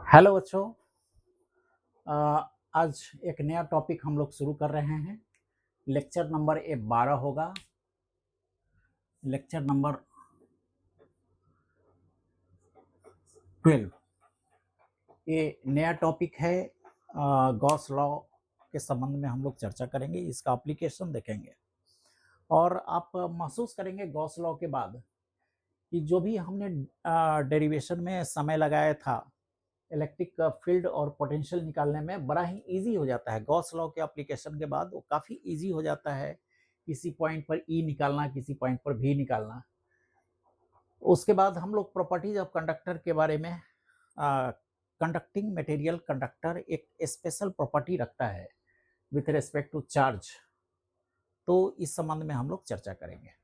Hello बच्चों, आज एक नया टॉपिक हम लोग शुरू कर रहे हैं। लेक्चर नंबर 12 होगा। लेक्चर नंबर 12 ये नया टॉपिक है। गॉस लॉ के संबंध में हम लोग चर्चा करेंगे, इसका एप्लीकेशन देखेंगे और आप महसूस करेंगे गॉस लॉ के बाद कि जो भी हमने डेरिवेशन में समय लगाया था इलेक्ट्रिक फील्ड और पोटेंशियल निकालने में, बड़ा ही इजी हो जाता है। गॉस लॉ के एप्लीकेशन के बाद वो काफ़ी इजी हो जाता है। किसी पॉइंट पर ई निकालना, किसी पॉइंट पर भी निकालना। उसके बाद हम लोग प्रॉपर्टीज ऑफ कंडक्टर के बारे में, कंडक्टिंग मटेरियल कंडक्टर एक स्पेशल प्रॉपर्टी रखता है विथ रिस्पेक्ट टू चार्ज, तो इस संबंध में हम लोग चर्चा करेंगे।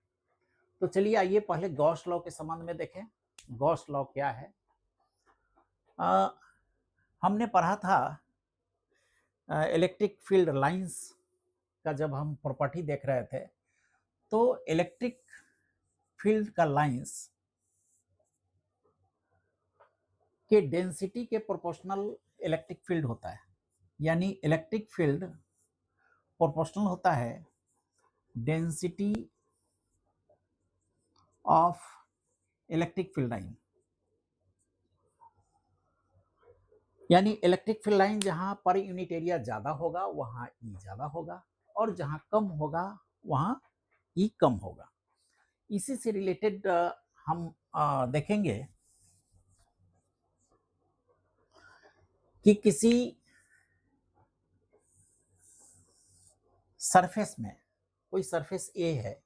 तो चलिए आइए पहले गॉस लॉ के संबंध में देखें। गॉस लॉ क्या है? हमने पढ़ा था इलेक्ट्रिक फील्ड लाइंस का, जब हम प्रॉपर्टी देख रहे थे तो इलेक्ट्रिक फील्ड का लाइंस के डेंसिटी के प्रोपोर्शनल इलेक्ट्रिक फील्ड होता है। यानी इलेक्ट्रिक फील्ड प्रोपोर्शनल होता है density of electric field line. यानी इलेक्ट्रिक फील्ड लाइन जहां पर यूनिट एरिया ज्यादा होगा वहां ई ज्यादा होगा, और जहां कम होगा वहां ई कम होगा। इसी से रिलेटेड हम देखेंगे कि किसी सरफेस में, कोई सरफेस ए है,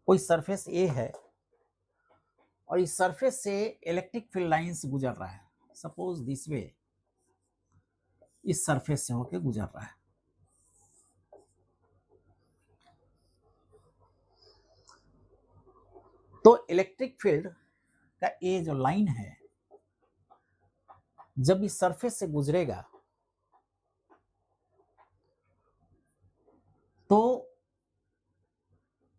कोई सरफेस ए है और इस सरफेस से इलेक्ट्रिक फील्ड लाइंस गुजर रहा है। सपोज दिस वे, इस सरफेस से होके गुजर रहा है। तो इलेक्ट्रिक फील्ड का ये जो लाइन है, जब इस सरफेस से गुजरेगा तो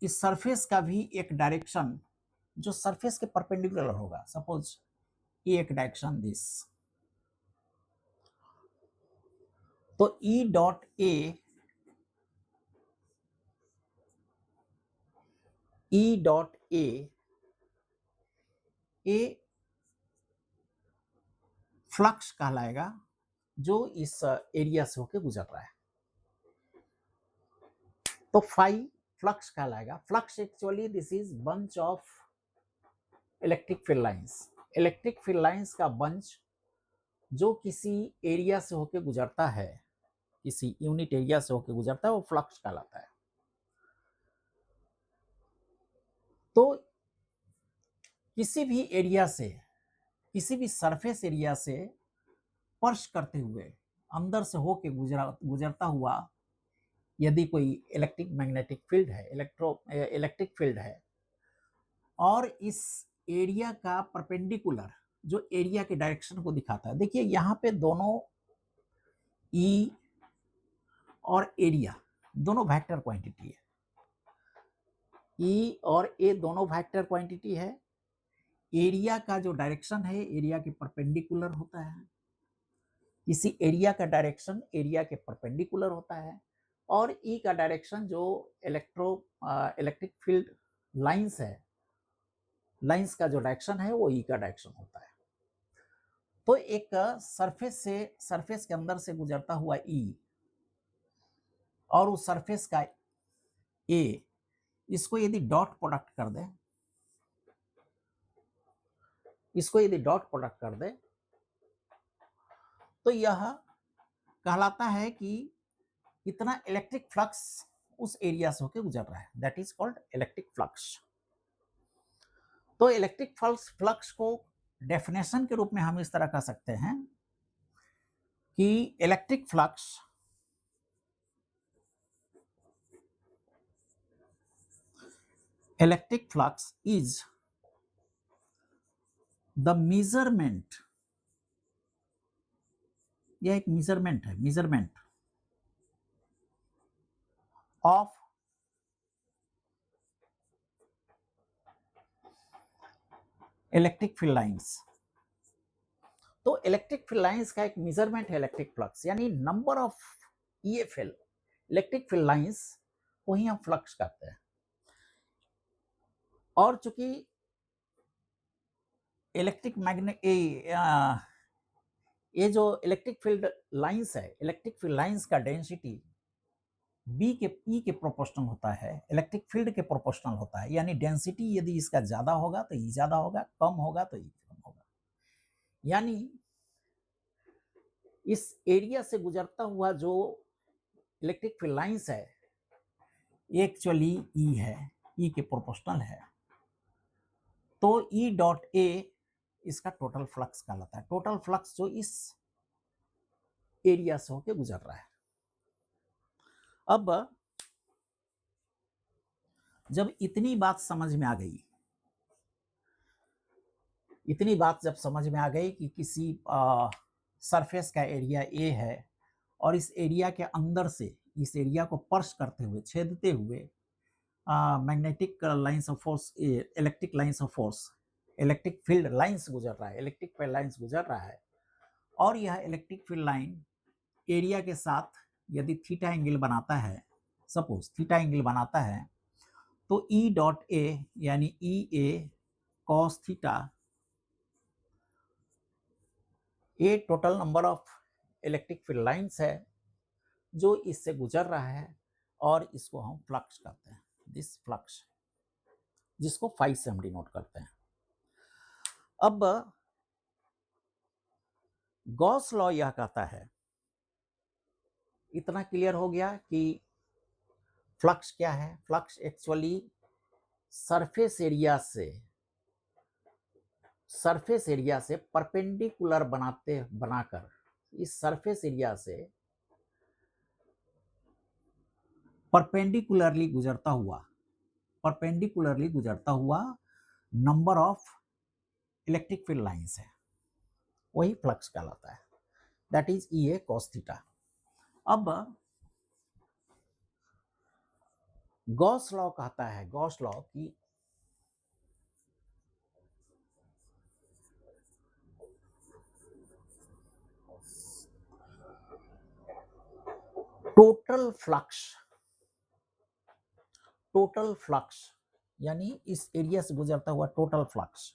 इस सरफेस का भी एक डायरेक्शन जो सरफेस के परपेंडिकुलर होगा। सपोज ये एक डायरेक्शन दिस, तो E dot A, E dot A flux कहलाएगा जो इस एरिया से होके गुजर रहा है। तो फाई फ्लक्स कहलाएगा। Flux actually this is bunch of electric field lines. Electric field lines का बंच जो किसी एरिया से होके गुजरता है, किसी यूनिट एरिया से होके गुजरता है, वो फ्लक्स कहलाता है। तो किसी भी एरिया से, किसी भी सरफेस एरिया से स्पर्श करते हुए अंदर से होके गुजरता हुआ यदि कोई इलेक्ट्रिक मैग्नेटिक फील्ड है, इलेक्ट्रिक फील्ड है, और इस एरिया का परपेंडिकुलर जो एरिया के डायरेक्शन को दिखाता है। देखिए यहाँ पे दोनों ई और एरिया दोनों वेक्टर क्वांटिटी है। ई और ए दोनों वेक्टर क्वांटिटी है। एरिया का जो डायरेक्शन है एरिया के परपेंडिकुलर होता है। किसी एरिया का डायरेक्शन एरिया के परपेंडिकुलर होता है, और ई का डायरेक्शन जो इलेक्ट्रिक फील्ड लाइंस है, लाइंस का जो डायरेक्शन है वो ई का डायरेक्शन होता है। तो एक सरफेस के अंदर से गुजरता हुआ ई और उस सरफेस का ए, इसको यदि डॉट प्रोडक्ट कर दे, इसको यदि डॉट प्रोडक्ट कर दे तो यह कहलाता है कि इतना इलेक्ट्रिक फ्लक्स उस एरिया से होकर गुजर रहा है। That is called electric flux. तो इलेक्ट्रिक फ्लक्स को डेफिनेशन के रूप में हम इस तरह कह सकते हैं कि electric flux is the measurement, यह एक मेजरमेंट है, measurement of electric field lines. तो इलेक्ट्रिक फील्ड लाइंस का एक मेजरमेंट है इलेक्ट्रिक फ्लक्स, यानी number of EFL electric field lines को ही हम फ्लक्स कहते हैं। और चूंकि इलेक्ट्रिक मैग्नेट ये जो इलेक्ट्रिक फील्ड लाइंस है, इलेक्ट्रिक फील्ड लाइंस का डेंसिटी बी के ई के प्रोपोर्शनल होता है, इलेक्ट्रिक फील्ड के प्रोपोर्शनल होता है। यानी डेंसिटी यदि इसका ज्यादा होगा तो ई ज्यादा होगा, कम होगा तो ई कम होगा। यानी इस एरिया से गुजरता हुआ जो इलेक्ट्रिक फील्ड लाइंस है एक्चुअली ई है, ई के प्रोपोर्शनल है। तो ई डॉट ए इसका टोटल फ्लक्स कहलाता है, टोटल फ्लक्स जो इस एरिया से होकर गुजर रहा है। अब जब इतनी बात समझ में आ गई, इतनी बात जब समझ में आ गई कि किसी सरफेस का एरिया ए है और इस एरिया के अंदर से इस एरिया को पर्स करते हुए, छेदते हुए magnetic lines of force, electric lines of force, electric field lines गुजर रहा है, इलेक्ट्रिक फील्ड लाइंस गुजर रहा है। और यह इलेक्ट्रिक फील्ड लाइन एरिया के साथ यदि थीटा एंगल बनाता है, सपोज थीटा एंगल बनाता है, तो ई डॉट ए यानी ई ए कॉस थीटा, ये total number of electric field lines है जो इससे गुजर रहा है, और इसको हम फ्लक्स कहते हैं, दिस फ्लक्स, जिसको फाई से हम डिनोट करते हैं। अब गॉस लॉ यह कहता है, इतना क्लियर हो गया कि फ्लक्स क्या है। फ्लक्स एक्चुअली सरफेस एरिया से परपेंडिकुलर बनाकर इस सरफेस एरिया से परपेंडिकुलरली गुजरता हुआ number of electric field lines है, वही फ्लक्स कहलाता है, that is E A cos theta. अब गॉस लॉ कहता है, गॉस लॉ की टोटल फ्लक्स यानी इस एरिया से गुजरता हुआ टोटल फ्लक्स,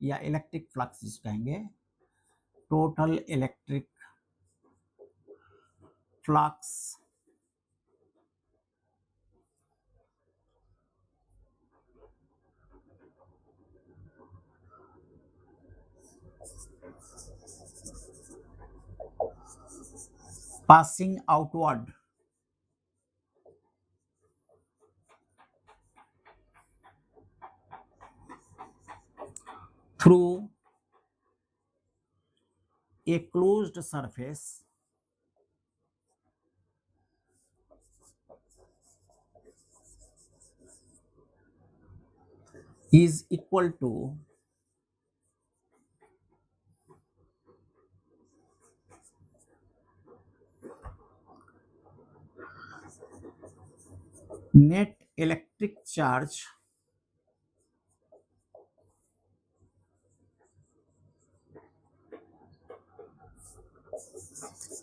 या इलेक्ट्रिक फ्लक्स जिसको कहेंगे, total electric flux passing outward through a closed surface is equal to net electric charge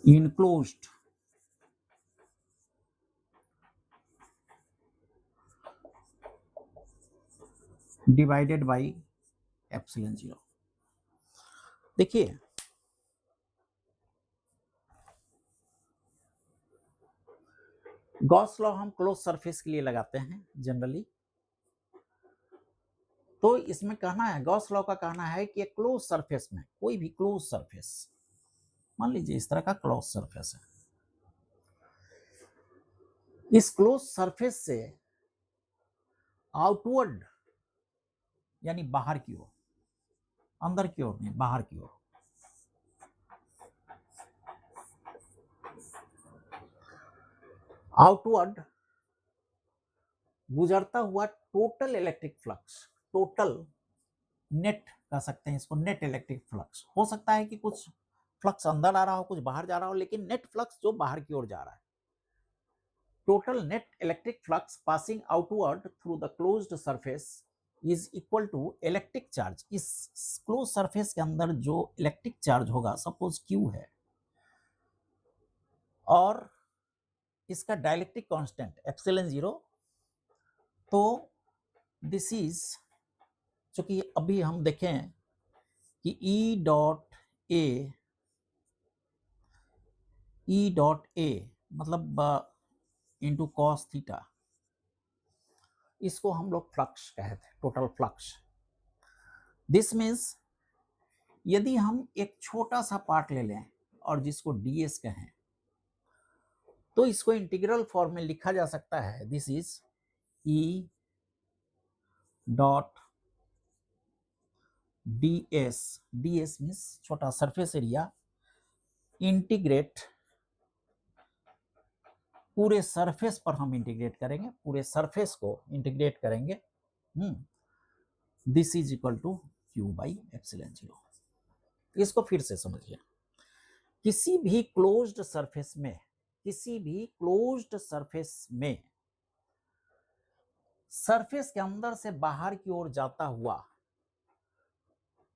enclosed divided by epsilon 0। देखिए गॉस लॉ हम क्लोज सरफेस के लिए लगाते हैं जनरली, तो इसमें कहना है, गॉस लॉ का कहना है कि एक क्लोज सरफेस में, कोई भी क्लोज सरफेस, मान लीजिए इस तरह का क्लोज सरफेस है, इस क्लोज सरफेस से आउटवर्ड यानी बाहर की ओर, अंदर की ओर नहीं, बाहर की ओर, आउटवर्ड गुजरता हुआ total electric flux, total net कह सकते हैं इसको, नेट इलेक्ट्रिक फ्लक्स। हो सकता है कि कुछ फ्लक्स अंदर आ रहा हो, कुछ बाहर जा रहा हो, लेकिन नेट फ्लक्स जो बाहर की ओर जा रहा है, total net electric flux passing outward through the closed surface is equal to electric charge. इस क्लोज सरफेस के अंदर जो इलेक्ट्रिक चार्ज होगा, सपोज Q है, और इसका डाइलेक्ट्रिक कांस्टेंट एप्सिलॉन 0, तो दिस इज, चूंकि अभी हम देखें कि E डॉट ए मतलब इंटू कॉस थीटा, इसको हम लोग फ्लक्स कहते हैं, टोटल फ्लक्स। दिस मीन्स यदि हम एक छोटा सा पार्ट ले लें और जिसको ds कहें, तो इसको इंटीग्रल फॉर्म में लिखा जा सकता है, this is E dot ds, ds means छोटा सरफेस एरिया, इंटीग्रेट, पूरे सरफेस पर हम इंटीग्रेट करेंगे, पूरे सरफेस को इंटीग्रेट करेंगे, this is equal to Q by epsilon 0। इसको फिर से समझिए, किसी भी क्लोज्ड सरफेस में, किसी भी क्लोज्ड सरफेस में सरफेस के अंदर से बाहर की ओर जाता हुआ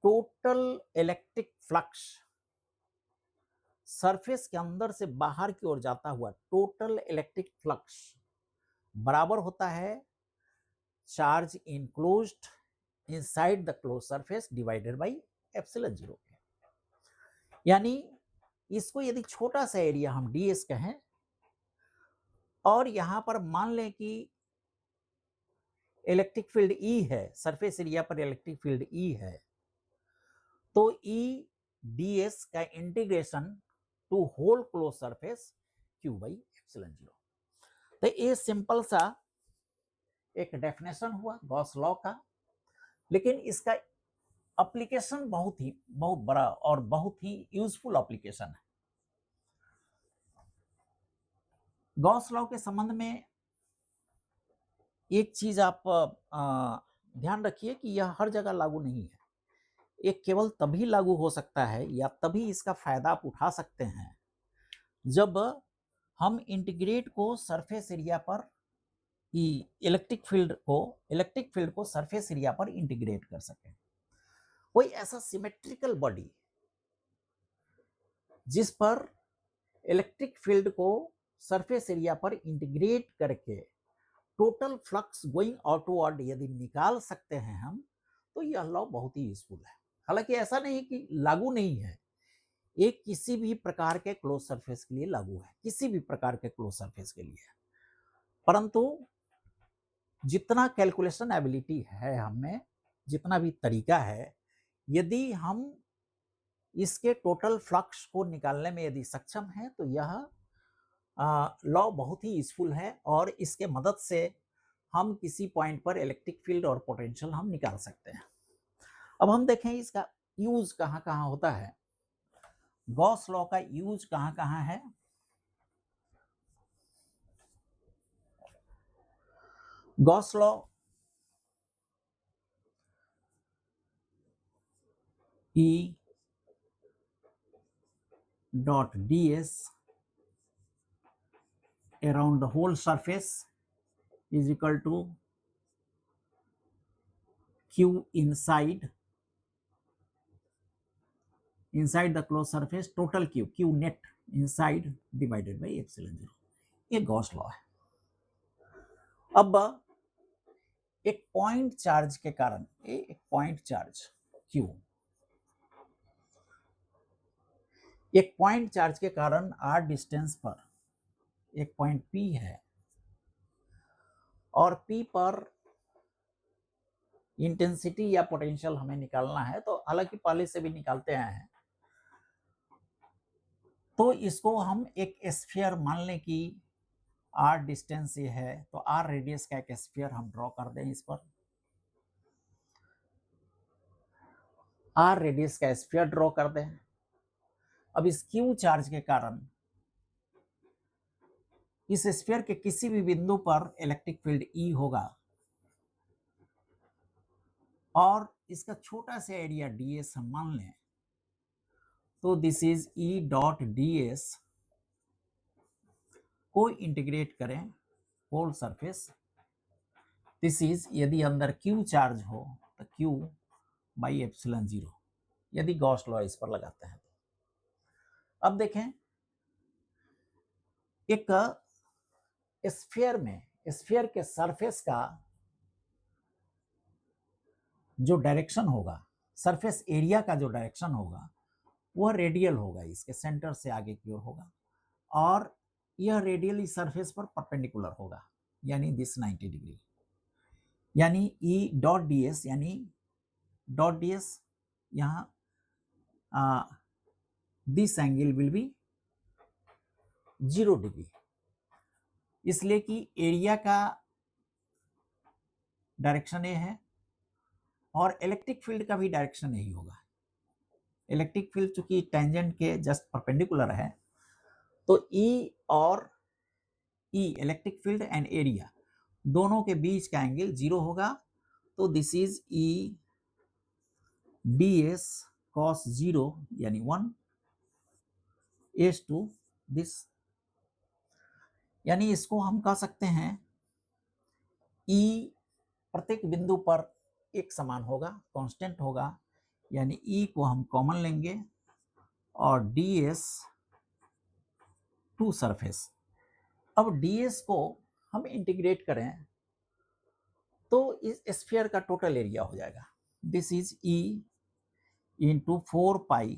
टोटल इलेक्ट्रिक फ्लक्स, सरफेस के अंदर से बाहर की ओर जाता हुआ टोटल इलेक्ट्रिक फ्लक्स बराबर होता है charge enclosed inside the close surface divided by epsilon 0 के। यानी इसको यदि छोटा सा एरिया हम ds कहें, और यहां पर मान लें कि इलेक्ट्रिक फील्ड E है, सरफेस एरिया पर इलेक्ट्रिक फील्ड E है, तो E ds का integration to whole close surface Q by epsilon 0। तो ये सिंपल सा एक डेफिनेशन हुआ गॉस लॉ का, लेकिन इसका एप्लीकेशन बहुत बड़ा और बहुत ही यूजफुल एप्लीकेशन है। गॉस लॉ के संबंध में एक चीज आप ध्यान रखिए कि यह हर जगह लागू नहीं है, ये केवल तभी लागू हो सकता है या तभी इसका फायदा आप उठा सकते हैं जब हम इंटीग्रेट को सरफेस एरिया पर, इलेक्ट्रिक फील्ड को सरफेस एरिया पर इंटीग्रेट कर सकें। कोई ऐसा सिमेट्रिकल बॉडी जिस पर इलेक्ट्रिक फील्ड को सरफेस एरिया पर इंटीग्रेट करके टोटल फ्लक्स गोइंग आउटवर्ड यदि निकाल सकते हैं हम, तो यह लॉ बहुत ही यूजफुल है। हालांकि ऐसा नहीं कि लागू नहीं है, ये किसी भी प्रकार के क्लोज सरफेस के लिए लागू है, किसी भी प्रकार के क्लोज सरफेस के लिए, परंतु जितना कैलकुलेशन एबिलिटी है हमें, जितना भी तरीका है, यदि हम इसके टोटल फ्लक्स को निकालने में यदि सक्षम है, तो यह लॉ बहुत ही यूजफुल है और इसके मदद से हम किसी पॉइंट पर इलेक्ट्रिक फील्ड और पोटेंशियल हम निकाल सकते हैं। अब हम देखें इसका यूज कहाँ कहाँ होता है, गॉस लॉ का यूज कहाँ कहाँ है। Gauss law E dot ds around the whole surface is equal to Q inside the closed surface, total Q net inside divided by epsilon 0। ये गॉस लॉ है। अब एक पॉइंट चार्ज के कारण, एक पॉइंट चार्ज Q, एक point charge के कारण r डिस्टेंस पर एक पॉइंट P है, और P पर इंटेंसिटी या पोटेंशियल हमें निकालना है, तो हालांकि पहले से भी निकालते आए हैं, तो इसको हम एक स्फीयर मान लें कि r डिस्टेंस ये है, तो r रेडियस का एक स्फीयर हम ड्रॉ कर दें, इस पर r रेडियस का स्फीयर ड्रॉ कर दें। अब इस Q चार्ज के कारण इस स्फीयर के किसी भी बिंदु पर इलेक्ट्रिक फील्ड E होगा, और इसका छोटा सा एरिया ds हम मान लें, तो this is E dot D S को इंटीग्रेट करें होल सरफेस। दिस इज यदि अंदर क्यू चार्ज हो तो क्यू बाई एप्सिलॉन जीरो, यदि गॉस लॉ इस पर लगाते हैं। अब देखें एक स्फीयर में, स्फीयर के सरफेस का जो डायरेक्शन होगा, सरफेस एरिया का जो डायरेक्शन होगा वह रेडियल होगा, इसके सेंटर से आगे की ओर होगा, और यह रेडियल इस सरफेस पर परपेंडिकुलर होगा, यानी दिस 90 डिग्री, यानी ई डॉट डी एस, यानी डॉट डी एस यहाँ this angle will be 0 degree, इसलिए कि एरिया का डायरेक्शन ये है और इलेक्ट्रिक फील्ड का भी डायरेक्शन यही होगा। इलेक्ट्रिक फील्ड चूंकि टेंजेंट के जस्ट परपेंडिकुलर है, तो ई और ई, इलेक्ट्रिक फील्ड एंड एरिया, दोनों के बीच का एंगल 0 होगा। तो this is E D S cos 0 यानी 1 एस टू दिस, यानी इसको हम कह सकते हैं ई प्रत्येक बिंदु पर एक समान होगा, कांस्टेंट होगा, यानी ई को हम कॉमन लेंगे और डी एस टू सरफेस। अब डी एस को हम इंटीग्रेट करें तो इस स्फीयर का टोटल एरिया हो जाएगा, this is E into 4 pi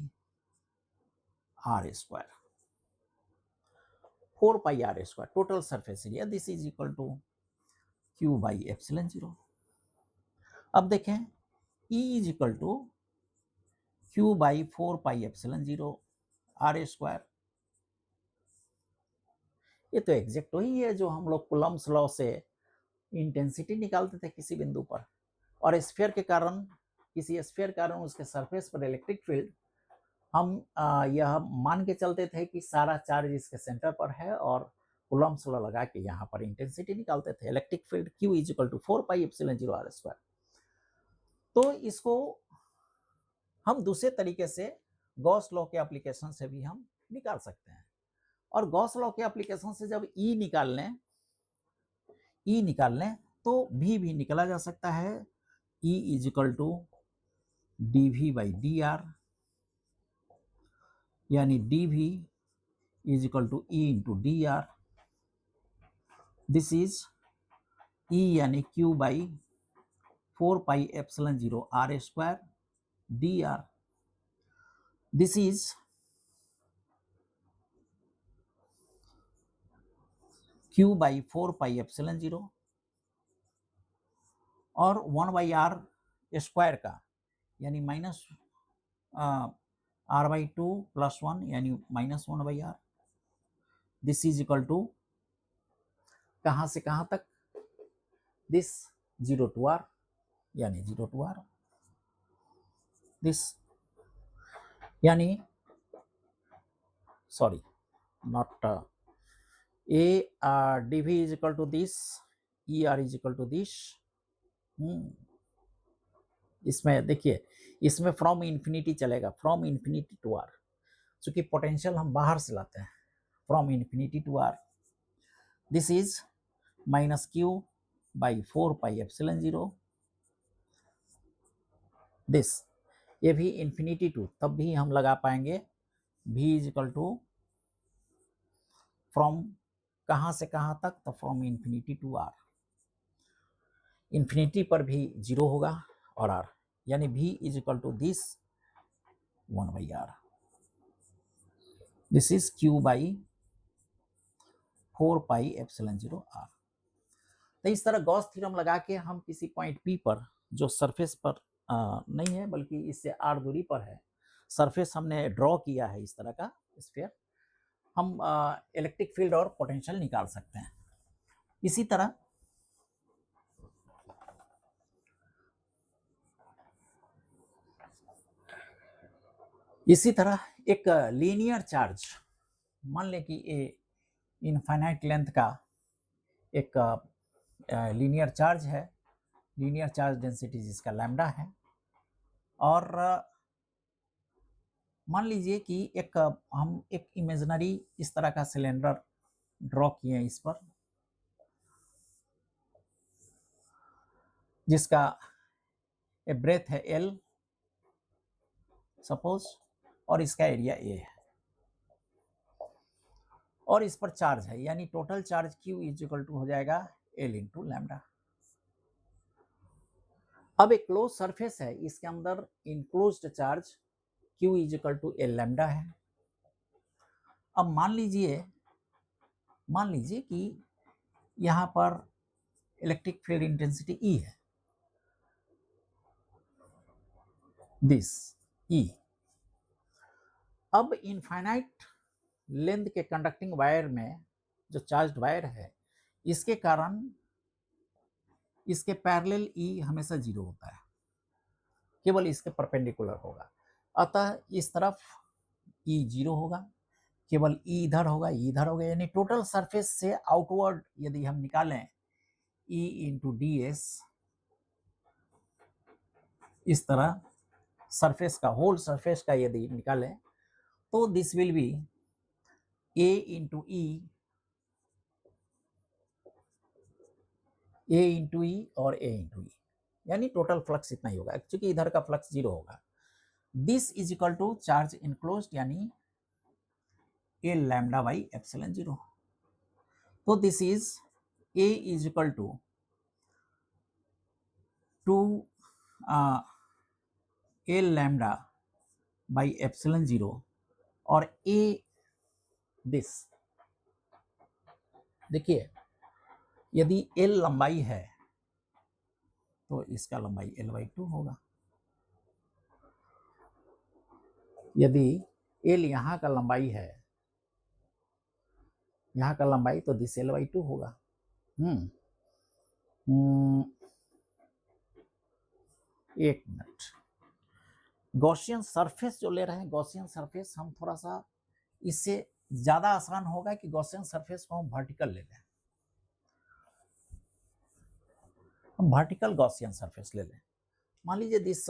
R square, 4 pi R square total surface area, this is equal to Q by epsilon zero. अब देखें E is equal to Q by 4 pi epsilon zero R square. ये तो exact वही है जो हम लोग Coulomb's law से इंटेंसिटी निकालते थे किसी बिंदु पर, और स्फीयर के कारण, किसी स्फीयर के कारण उसके सरफेस पर इलेक्ट्रिक फील्ड, हम यह मान के चलते थे कि सारा चार्ज इसके सेंटर पर है और कूलम्ब्स लॉ लगा के यहाँ पर इंटेंसिटी निकालते थे, electric field Q is equal to 4 pi epsilon zero R square. तो इसको हम दूसरे तरीके से गॉस लॉ के एप्लीकेशन से भी हम निकाल सकते हैं, और गॉस लॉ के एप्लीकेशन से जब E निकाल लें तो V भी निकाला जा सकता है, E is equal to D V by D R, यानी D V is equal to E into D R, this is E यानी Q by 4 pi epsilon zero R square D R, this is Q by 4 pi epsilon zero और 1 by are square का, यानी minus R by 2 plus 1 यानी minus 1 by R, this is equal to कहाँ से कहाँ तक, this 0 to R, यानी 0 to R, this यानी sorry not a D V is equal to this, E R is equal to this. इसमें देखिए, इसमें फ्रॉम इन्फिनिटी चलेगा, फ्रॉम इन्फिनिटी टू आर, चूंकि पोटेंशियल हम बाहर से लाते हैं, from infinity to R, this is minus Q by 4 pi epsilon zero, this, ये भी इन्फिनिटी टू, तब भी हम लगा पाएंगे v is equal to from कहाँ से कहाँ तक, तो from infinity to R, infinity पर भी 0 होगा और r, यानी v is equal to this 1 by R, this is q by 4 pi epsilon zero R. तो इस तरह गॉस थ्योरम लगा के हम किसी पॉइंट P पर, जो सरफेस पर नहीं है बल्कि इससे r दूरी पर है, सरफेस हमने ड्रॉ किया है इस तरह का स्फीयर, हम इलेक्ट्रिक फील्ड और पोटेंशियल निकाल सकते हैं। इसी तरह एक लीनियर चार्ज, मान लें कि ये इनफाइनाइट लेंथ का एक लीनियर चार्ज है, लीनियर चार्ज डेंसिटी जिसका लैम्डा है, और मान लीजिए कि हम एक इमेजिनरी इस तरह का सिलेंडर ड्रॉ किए हैं इस पर, जिसका ब्रेथ है L सपोज, और इसका एरिया A है, और इस पर चार्ज है, यानी total charge Q is equal to हो जाएगा L इंटू लैम्डा। अब एक क्लोज सरफेस है, इसके अंदर enclosed charge Q is equal to L lambda है। अब मान लीजिए कि यहां पर इलेक्ट्रिक फील्ड इंटेंसिटी E है, दिस E। अब इनफाइनाइट लेंथ के कंडक्टिंग वायर में जो चार्ज्ड वायर है, इसके कारण इसके पैरेलल E हमेशा 0 होता है, केवल इसके परपेंडिकुलर होगा। अतः इस तरफ E 0 होगा, केवल E इधर होगा, E इधर होगा, यानी टोटल सरफेस से आउटवर्ड यदि हम निकालें E इंटू ds, इस तरह सरफेस का, होल सरफेस का यदि निकालें, तो this will be A into E, A into E और A इंटू E, यानी टोटल फ्लक्स इतना ही होगा, क्योंकि इधर का फ्लक्स 0 होगा। This is equal to charge enclosed, यानी A लैम्डा बाई एप्सिलॉन 0। तो this is A is equal to 2 A lambda by epsilon 0, और A दिस, देखिए यदि L लंबाई है तो इसका लंबाई L/2 होगा, यदि L यहाँ का लंबाई है, यहाँ का लंबाई, तो दिस L/2 होगा। एक मिनट, गॉसियन सरफेस जो ले रहे हैं, गॉसियन सरफेस हम थोड़ा सा, इससे ज्यादा आसान होगा कि गॉसियन सरफेस को हम वर्टिकल ले लें, हम वर्टिकल गॉसियन सरफेस ले लें। मान लीजिए दिस,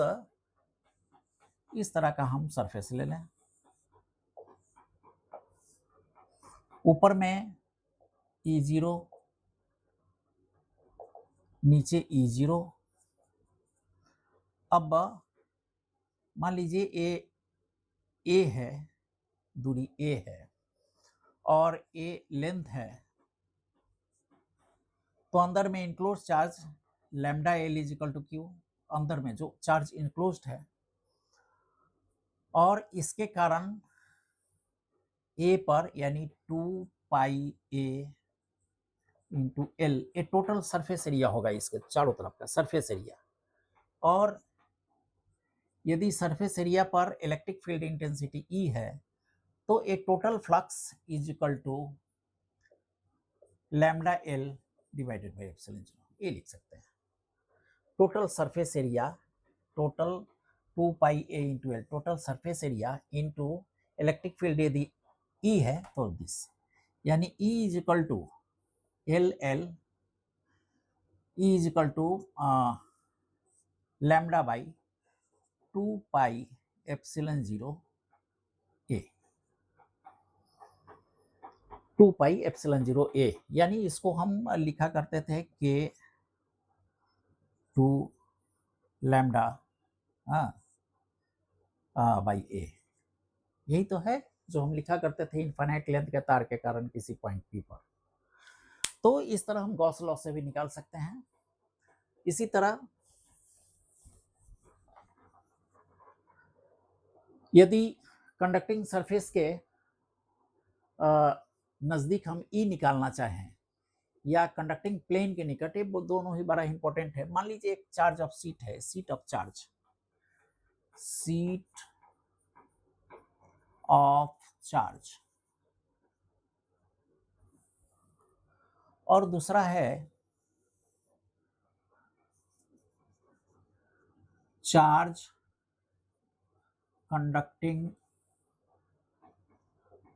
इस तरह का हम सरफेस ले लें, ऊपर में E0, नीचे E0। अब मान लीजिए A है, दूरी A है, और A लेंथ है, तो अंदर में enclose charge lambda L is equal to Q, अंदर में जो चार्ज इनक्लोज्ड है, और इसके कारण A पर, यानी 2 pi A into L, a total surface area होगा इसके चारों तरफ का सरफेस एरिया। और यदि सरफेस एरिया पर इलेक्ट्रिक फील्ड इंटेंसिटी E है, तो a total flux is equal to lambda L divided by epsilon 0, ये लिख सकते हैं। Total surface area, total 2 pi A into L, total surface area into electric field यदि E है तो दिस, यानी E is equal to LL, E is equal to lambda by 2 pi epsilon 0 A, 2 pi epsilon 0 A, यानी इसको हम लिखा करते थे K 2 लैम्डा बाई A। यही तो है जो हम लिखा करते थे इनफाइनाइट लेंथ के तार के कारण किसी पॉइंट P पर। तो इस तरह हम गॉस लॉ से भी निकाल सकते हैं। इसी तरह यदि कंडक्टिंग सरफेस के नजदीक हम E निकालना चाहें, या कंडक्टिंग प्लेन के निकट, ये दोनों ही बड़ा इंपॉर्टेंट है। मान लीजिए एक चार्ज ऑफ सीट है, seat of charge, seat of charge, और दूसरा है चार्ज कंडक्टिंग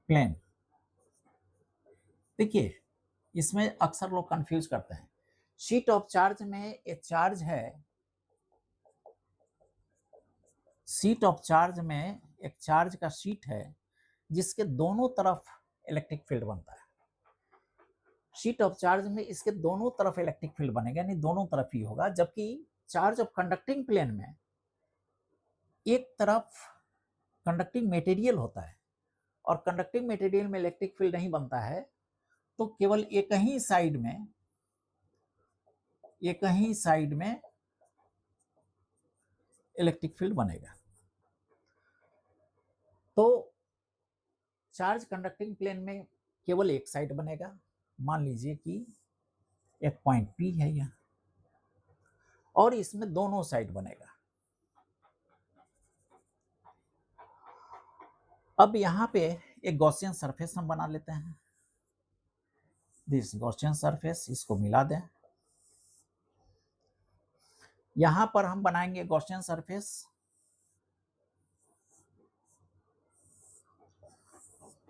प्लेन। देखिए इसमें अक्सर लोग कंफ्यूज करते हैं। शीट ऑफ चार्ज में एक चार्ज है, शीट ऑफ चार्ज में एक चार्ज का शीट है जिसके दोनों तरफ इलेक्ट्रिक फील्ड बनता है। शीट ऑफ चार्ज में इसके दोनों तरफ इलेक्ट्रिक फील्ड बनेगा, यानी दोनों तरफ ही होगा, जबकि चार्ज ऑफ कंडक्टिंग प्लेन में एक तरफ कंडक्टिंग मटेरियल होता है और कंडक्टिंग मटेरियल में इलेक्ट्रिक फील्ड नहीं बनता है, तो केवल एक ही साइड में इलेक्ट्रिक फील्ड बनेगा। तो चार्ज कंडक्टिंग प्लेन में केवल एक साइड बनेगा। मान लीजिए कि एक पॉइंट P है यहाँ और इसमें दोनों साइड बनेगा। अब यहाँ पे एक गॉसियन सरफेस हम बना लेते हैं। दिस गॉसियन सरफेस, इसको मिला दें। यहां पर हम बनाएंगे गॉसियन सरफेस,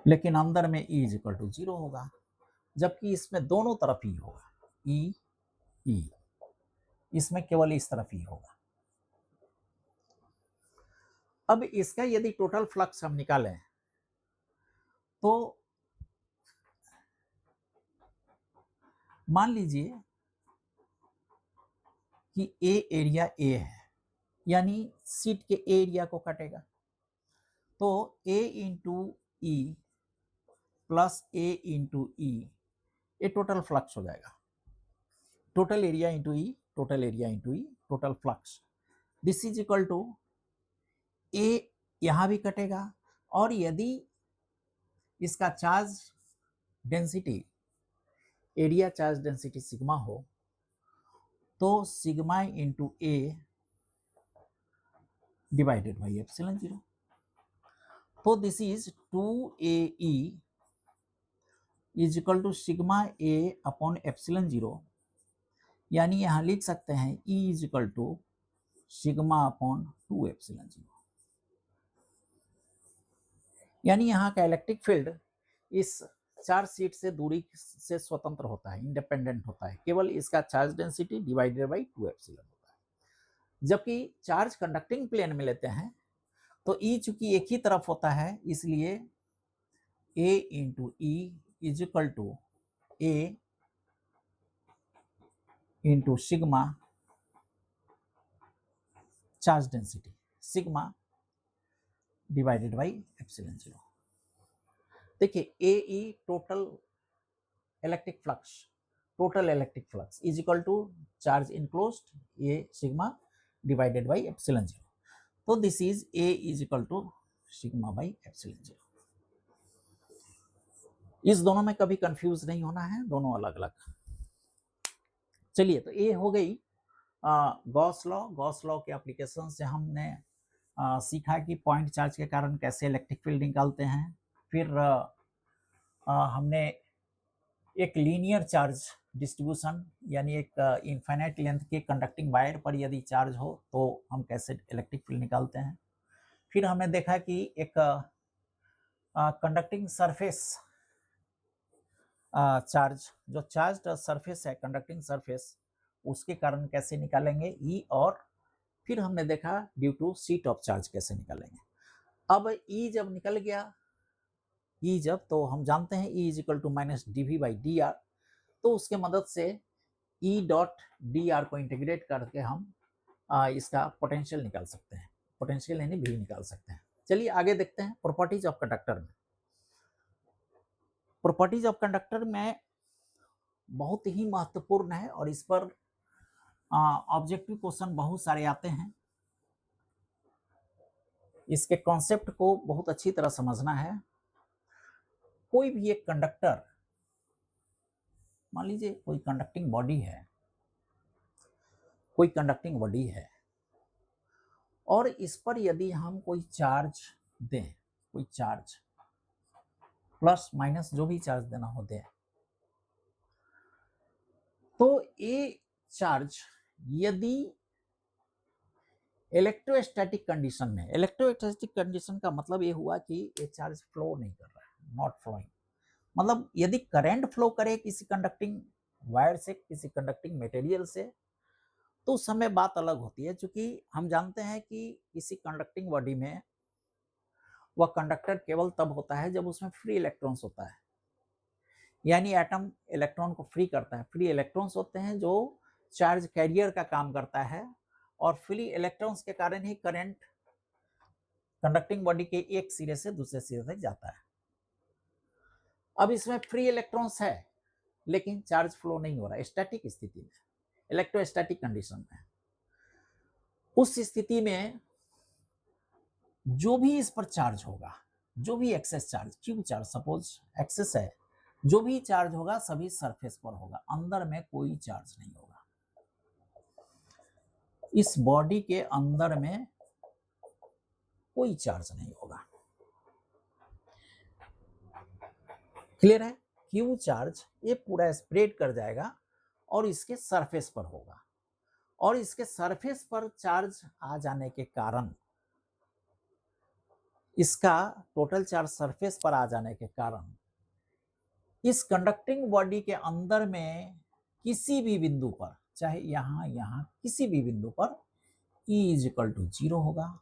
लेकिन अंदर में E इज इक्वल टू 0 होगा, जबकि इसमें दोनों तरफ ही होगा। E इसमें केवल इस तरफ ही होगा। अब इसका यदि टोटल फ्लक्स हम निकालें तो मान लीजिए कि ए एरिया A है, यानी शीट के एरिया को काटेगा, तो A into E plus A into E, ये टोटल फ्लक्स हो जाएगा। Total area into E, total area into E, total flux. This is equal to A, यहां भी कटेगा, और यदि इसका charge density, area charge density sigma हो, तो sigma into A divided by epsilon 0। तो this is 2AE is equal to sigma A upon epsilon 0, यानी यहां लिख सकते हैं E is equal to sigma upon 2 epsilon 0। यानी यहाँ का इलेक्ट्रिक फील्ड इस चार्ज शीट से दूरी से स्वतंत्र होता है, इंडिपेंडेंट होता है, केवल इसका charge density divided by 2 epsilon होता है। जबकि चार्ज कंडक्टिंग प्लेन में लेते हैं तो E चूंकि एक ही तरफ होता है, इसलिए A into E is equal to A into sigma charge density, sigma divided by epsilon 0। देखिए AE total electric flux is equal to charge enclosed A sigma divided by epsilon 0। तो this is A is equal to sigma by epsilon 0। इस दोनों में कभी confuse नहीं होना है, दोनों अलग अलग। चलिए, तो ये हो गई गॉस लॉ के एप्लीकेशन से हमने सीखा कि पॉइंट चार्ज के कारण कैसे इलेक्ट्रिक फील्ड निकालते हैं। फिर हमने एक लीनियर चार्ज डिस्ट्रीब्यूशन, यानी एक इनफाइनाइट लेंथ के कंडक्टिंग वायर पर यदि चार्ज हो तो हम कैसे इलेक्ट्रिक फील्ड निकालते हैं। फिर हमने देखा कि एक कंडक्टिंग सरफेस चार्ज, जो चार्ज सरफेस है, कंडक्टिंग सरफेस, उसके कारण कैसे निकालेंगे E, और फिर हमने देखा due to sheet of charge कैसे निकालेंगे। अब E जब निकल गया, तो हम जानते हैं E is equal to minus dV by dr, तो उसके मदद से E डॉट dr को इंटीग्रेट करके हम इसका पोटेंशियल निकाल सकते हैं, पोटेंशियल यानी V निकाल सकते हैं। चलिए आगे देखते हैं प्रॉपर्टीज ऑफ कंडक्टर में। प्रॉपर्टीज ऑफ कंडक्टर में बहुत ही महत्वपूर्ण है और इस पर ऑब्जेक्टिव क्वेश्चन बहुत सारे आते हैं। इसके कॉन्सेप्ट को बहुत अच्छी तरह समझना है। कोई भी एक कंडक्टर, मान लीजिए कोई कंडक्टिंग बॉडी है, और इस पर यदि हम कोई चार्ज दें, कोई चार्ज प्लस माइनस जो भी चार्ज देना हो दें, तो ये चार्ज यदि इलेक्ट्रोस्टैटिक कंडीशन में, इलेक्ट्रोस्टैटिक कंडीशन का मतलब ये हुआ कि ये चार्ज फ्लो नहीं कर रहा है, नॉट फ्लोइंग, मतलब यदि करंट फ्लो करे किसी कंडक्टिंग वायर से, किसी कंडक्टिंग मटेरियल से, तो उस समय बात अलग होती है। क्योंकि हम जानते हैं कि किसी कंडक्टिंग बॉडी में वह कंडक्टर केवल तब होता है जब उसमें फ्री इलेक्ट्रॉन्स होता है, यानी एटम इलेक्ट्रॉन को फ्री करता है। फ्री इलेक्ट्रॉन्स होते हैं जो चार्ज कैरियर का काम करता है, और फ्री इलेक्ट्रॉन्स के कारण ही करंट कंडक्टिंग बॉडी के एक सिरे से दूसरे सिरे तक जाता है। अब इसमें फ्री इलेक्ट्रॉन्स है लेकिन चार्ज फ्लो नहीं हो रहा, स्टैटिक स्थिति में, इलेक्ट्रोस्टैटिक कंडीशन में। उस स्थिति में जो भी इस पर चार्ज होगा, जो भी excess charge, Q charge suppose excess है, जो भी चार्ज होगा सभी सरफेस पर होगा, अंदर में कोई चार्ज नहीं होगा। इस बॉडी के अंदर में कोई चार्ज नहीं होगा। क्लियर है? क्यू चार्ज ये पूरा स्प्रेड कर जाएगा और इसके सरफेस पर होगा, और इसके सरफेस पर चार्ज आ जाने के कारण, इसका टोटल चार्ज सरफेस पर आ जाने के कारण इस कंडक्टिंग बॉडी के अंदर में किसी भी बिंदु पर, चाहे यहां किसी भी बिंदु पर E = 0 होगा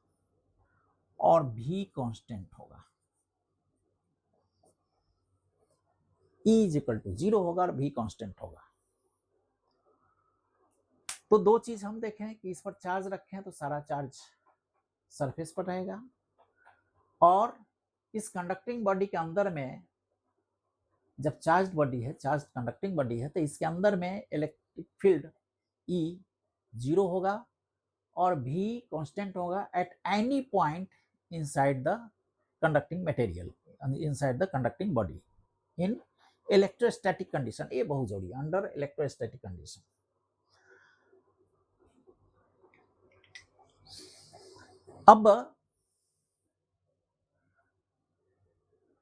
और V कांस्टेंट होगा। E = 0 होगा और V कांस्टेंट होगा। तो दो चीज हम देखें कि इस पर चार्ज रखें तो सारा चार्ज सरफेस पर रहेगा, और इस कंडक्टिंग बॉडी के अंदर में जब चार्ज बॉडी है, चार्ज कंडक्टिंग बॉडी है, तो इसके अंदर में इलेक्ट्रिक फील्ड E 0 होगा और V कांस्टेंट होगा at any point inside the conducting material, inside the conducting body in electrostatic condition. ये बहुत जरूरी है, अंडर इलेक्ट्रोस्टैटिक कंडीशन। अब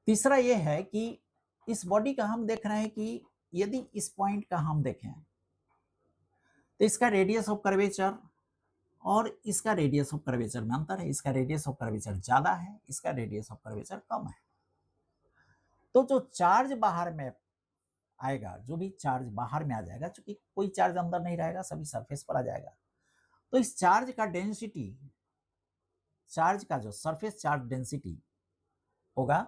तीसरा ये है कि इस बॉडी का हम देख रहे हैं कि यदि इस पॉइंट का हम देखें तो इसका रेडियस ऑफ कर्वेचर और इसका रेडियस ऑफ कर्वेचर में अंतर है। इसका रेडियस ऑफ कर्वेचर ज्यादा है, इसका रेडियस ऑफ कर्वेचर कम है। तो जो चार्ज बाहर में आएगा, जो भी चार्ज बाहर में आ जाएगा, चूंकि कोई चार्ज अंदर नहीं रहेगा, सभी सरफेस पर आ जाएगा, तो इस चार्ज का डेंसिटी, चार्ज का जो सरफेस चार्ज डेंसिटी होगा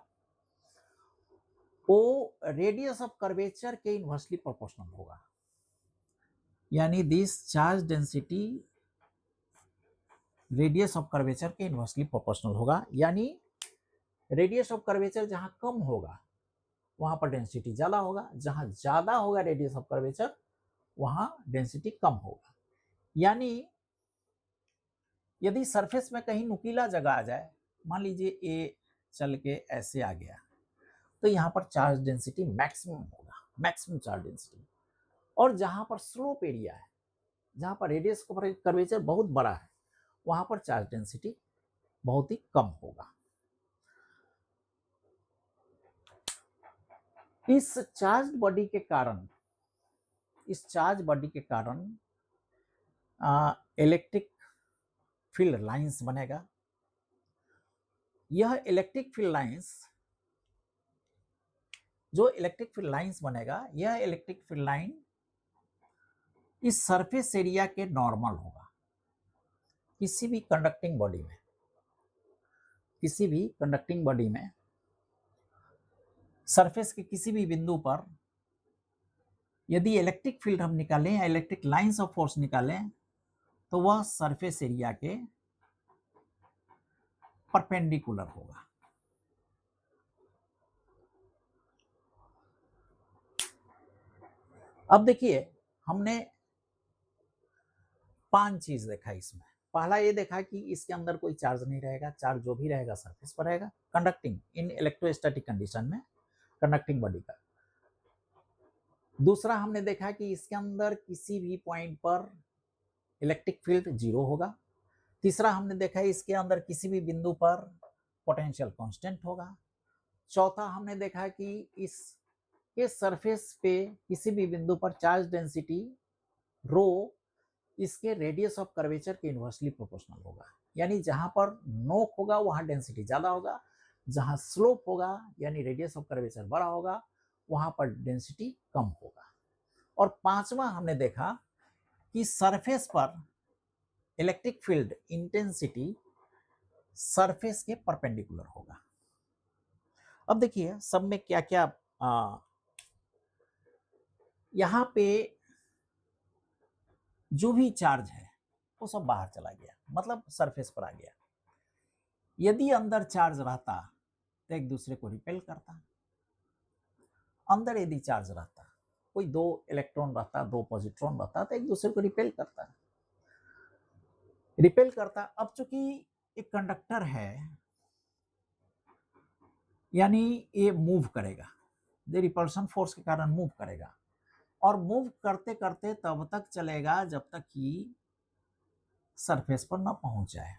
वो रेडियस ऑफ कर्वेचर के इनवर्सली प्रोपोर्शनल होगा। यानी this charge density radius of curvature के इनवर्सली प्रोपोर्शनल होगा। यानी रेडियस ऑफ कर्वेचर जहां कम होगा वहां पर डेंसिटी ज्यादा होगा, जहां ज्यादा होगा रेडियस ऑफ कर्वेचर वहां डेंसिटी कम होगा। यानी यदि सरफेस में कहीं नुकीला जगह आ जाए, मान लीजिए ए चल के ऐसे आ गया, तो यहाँ पर चार्ज डेंसिटी मैक्सिमम होगा, मैक्सिमम चार्ज डेंसिटी। और जहां पर स्लोप एरिया है, जहां पर रेडियस कर्वेचर बहुत बड़ा है, वहां पर चार्ज डेंसिटी बहुत ही कम होगा। इस चार्ज बॉडी के कारण, इस चार्ज बॉडी के कारण इलेक्ट्रिक फील्ड लाइंस बनेगा। यह इलेक्ट्रिक फील्ड लाइंस, जो इलेक्ट्रिक फील्ड लाइंस बनेगा, यह इलेक्ट्रिक फील्ड लाइन इस सरफेस एरिया के नॉर्मल होगा। किसी भी कंडक्टिंग बॉडी में, किसी भी कंडक्टिंग बॉडी में सरफेस के किसी भी बिंदु पर यदि इलेक्ट्रिक फील्ड हम निकालें या इलेक्ट्रिक लाइंस ऑफ फोर्स निकालें तो वह सरफेस एरिया के परपेंडिकुलर होगा। अब देखिए, हमने 5 चीज देखा इसमें। पहला ये देखा कि इसके अंदर कोई चार्ज नहीं रहेगा, चार्ज जो भी रहेगा सरफेस पर रहेगा, कंडक्टिंग इन इलेक्ट्रोस्टैटिक कंडीशन में कंडक्टिंग बॉडी का। दूसरा हमने देखा कि इसके अंदर किसी भी पॉइंट पर इलेक्ट्रिक फील्ड 0 होगा। तीसरा हमने देखा इसके अंदर किसी भी बिंदु पर पोटेंशियल कांस्टेंट होगा। चौथा हमने देखा कि इसके सरफेस पे किसी भी बिंदु पर चार्ज डेंसिटी रो इसके रेडियस ऑफ कर्वेचर के इनवर्सली प्रोपोर्शनल होगा। यानी जहां पर नोक होगा वहां डेंसिटी ज्यादा होगा, जहां स्लोप होगा यानी रेडियस ऑफ कर्वेचर बड़ा होगा वहां पर डेंसिटी कम होगा। और पांचवा हमने देखा कि सरफेस पर इलेक्ट्रिक फील्ड इंटेंसिटी सरफेस के परपेंडिकुलर होगा। अब देखिए सब में क्या क्या यहाँ पे जो भी चार्ज है वो सब बाहर चला गया, मतलब सरफेस पर आ गया। यदि अंदर चार्ज रहता तो एक दूसरे को रिपेल करता। अंदर यदि चार्ज रहता, कोई दो इलेक्ट्रॉन रहता, दो पॉजिट्रॉन रहता, तो एक दूसरे को रिपेल करता। अब चूंकि एक कंडक्टर है, यानी ये मूव करेगा, ये रिपल्शन फोर्स के कारण मूव करेगा, और मूव करते करते तब तक चलेगा जब तक कि सरफेस पर ना पहुंच जाए।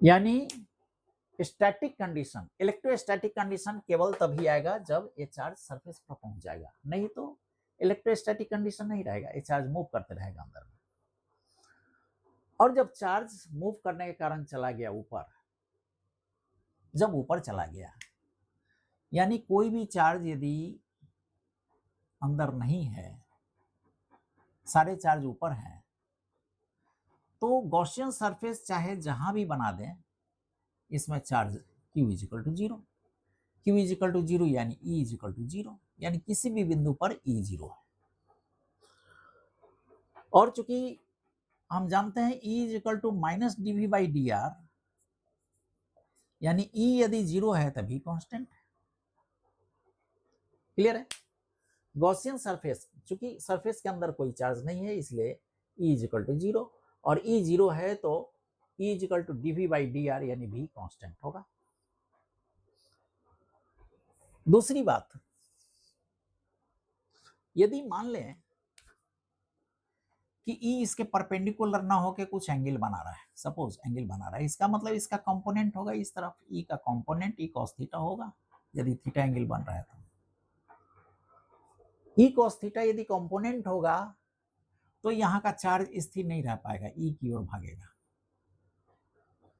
यानी स्टैटिक कंडीशन, इलेक्ट्रोस्टैटिक कंडीशन केवल तभी आएगा जब ये चार्ज सरफेस पर पहुंच जाएगा, नहीं तो इलेक्ट्रोस्टैटिक कंडीशन नहीं रहेगा, ये चार्ज मूव करते रहेगा अंदर में। और जब चार्ज मूव करने के कारण चला गया ऊपर, जब ऊपर चला गया, यानी कोई भी चार्ज यदि अंदर नहीं है, सारे चार्ज ऊपर हैं, तो गॉसियन सरफेस चाहे जहां भी बना दें, इसमें charge Q is equal to zero, Q is equal to zero यानी E इजिकल टू जीरो, यानी किसी भी बिंदु पर E जीरो है। और चूंकि हम जानते हैं E is equal to minus dV by dr, यानी E यदि जीरो है तभी कांस्टेंट। क्लियर है? गॉसियन सरफेस, चूंकि सरफेस के अंदर कोई चार्ज नहीं है, इसलिए E इजिकल टू जीरो, और E जीरो है तो E is equal to dV by dr यानी भी कांस्टेंट होगा। दूसरी बात, यदि मान लें कि E इसके परपेंडिकुलर ना होके कुछ एंगल बना रहा है, सपोज एंगल बना रहा है, इसका मतलब इसका कंपोनेंट होगा इस तरफ, E का कंपोनेंट E cos थीटा होगा, यदि थीटा एंगल बन रहा है तो E cos थीटा यदि कंपोनेंट होगा तो यहाँ का चार्ज स्थिर नहीं रह पाएगा, E की ओर भागेगा,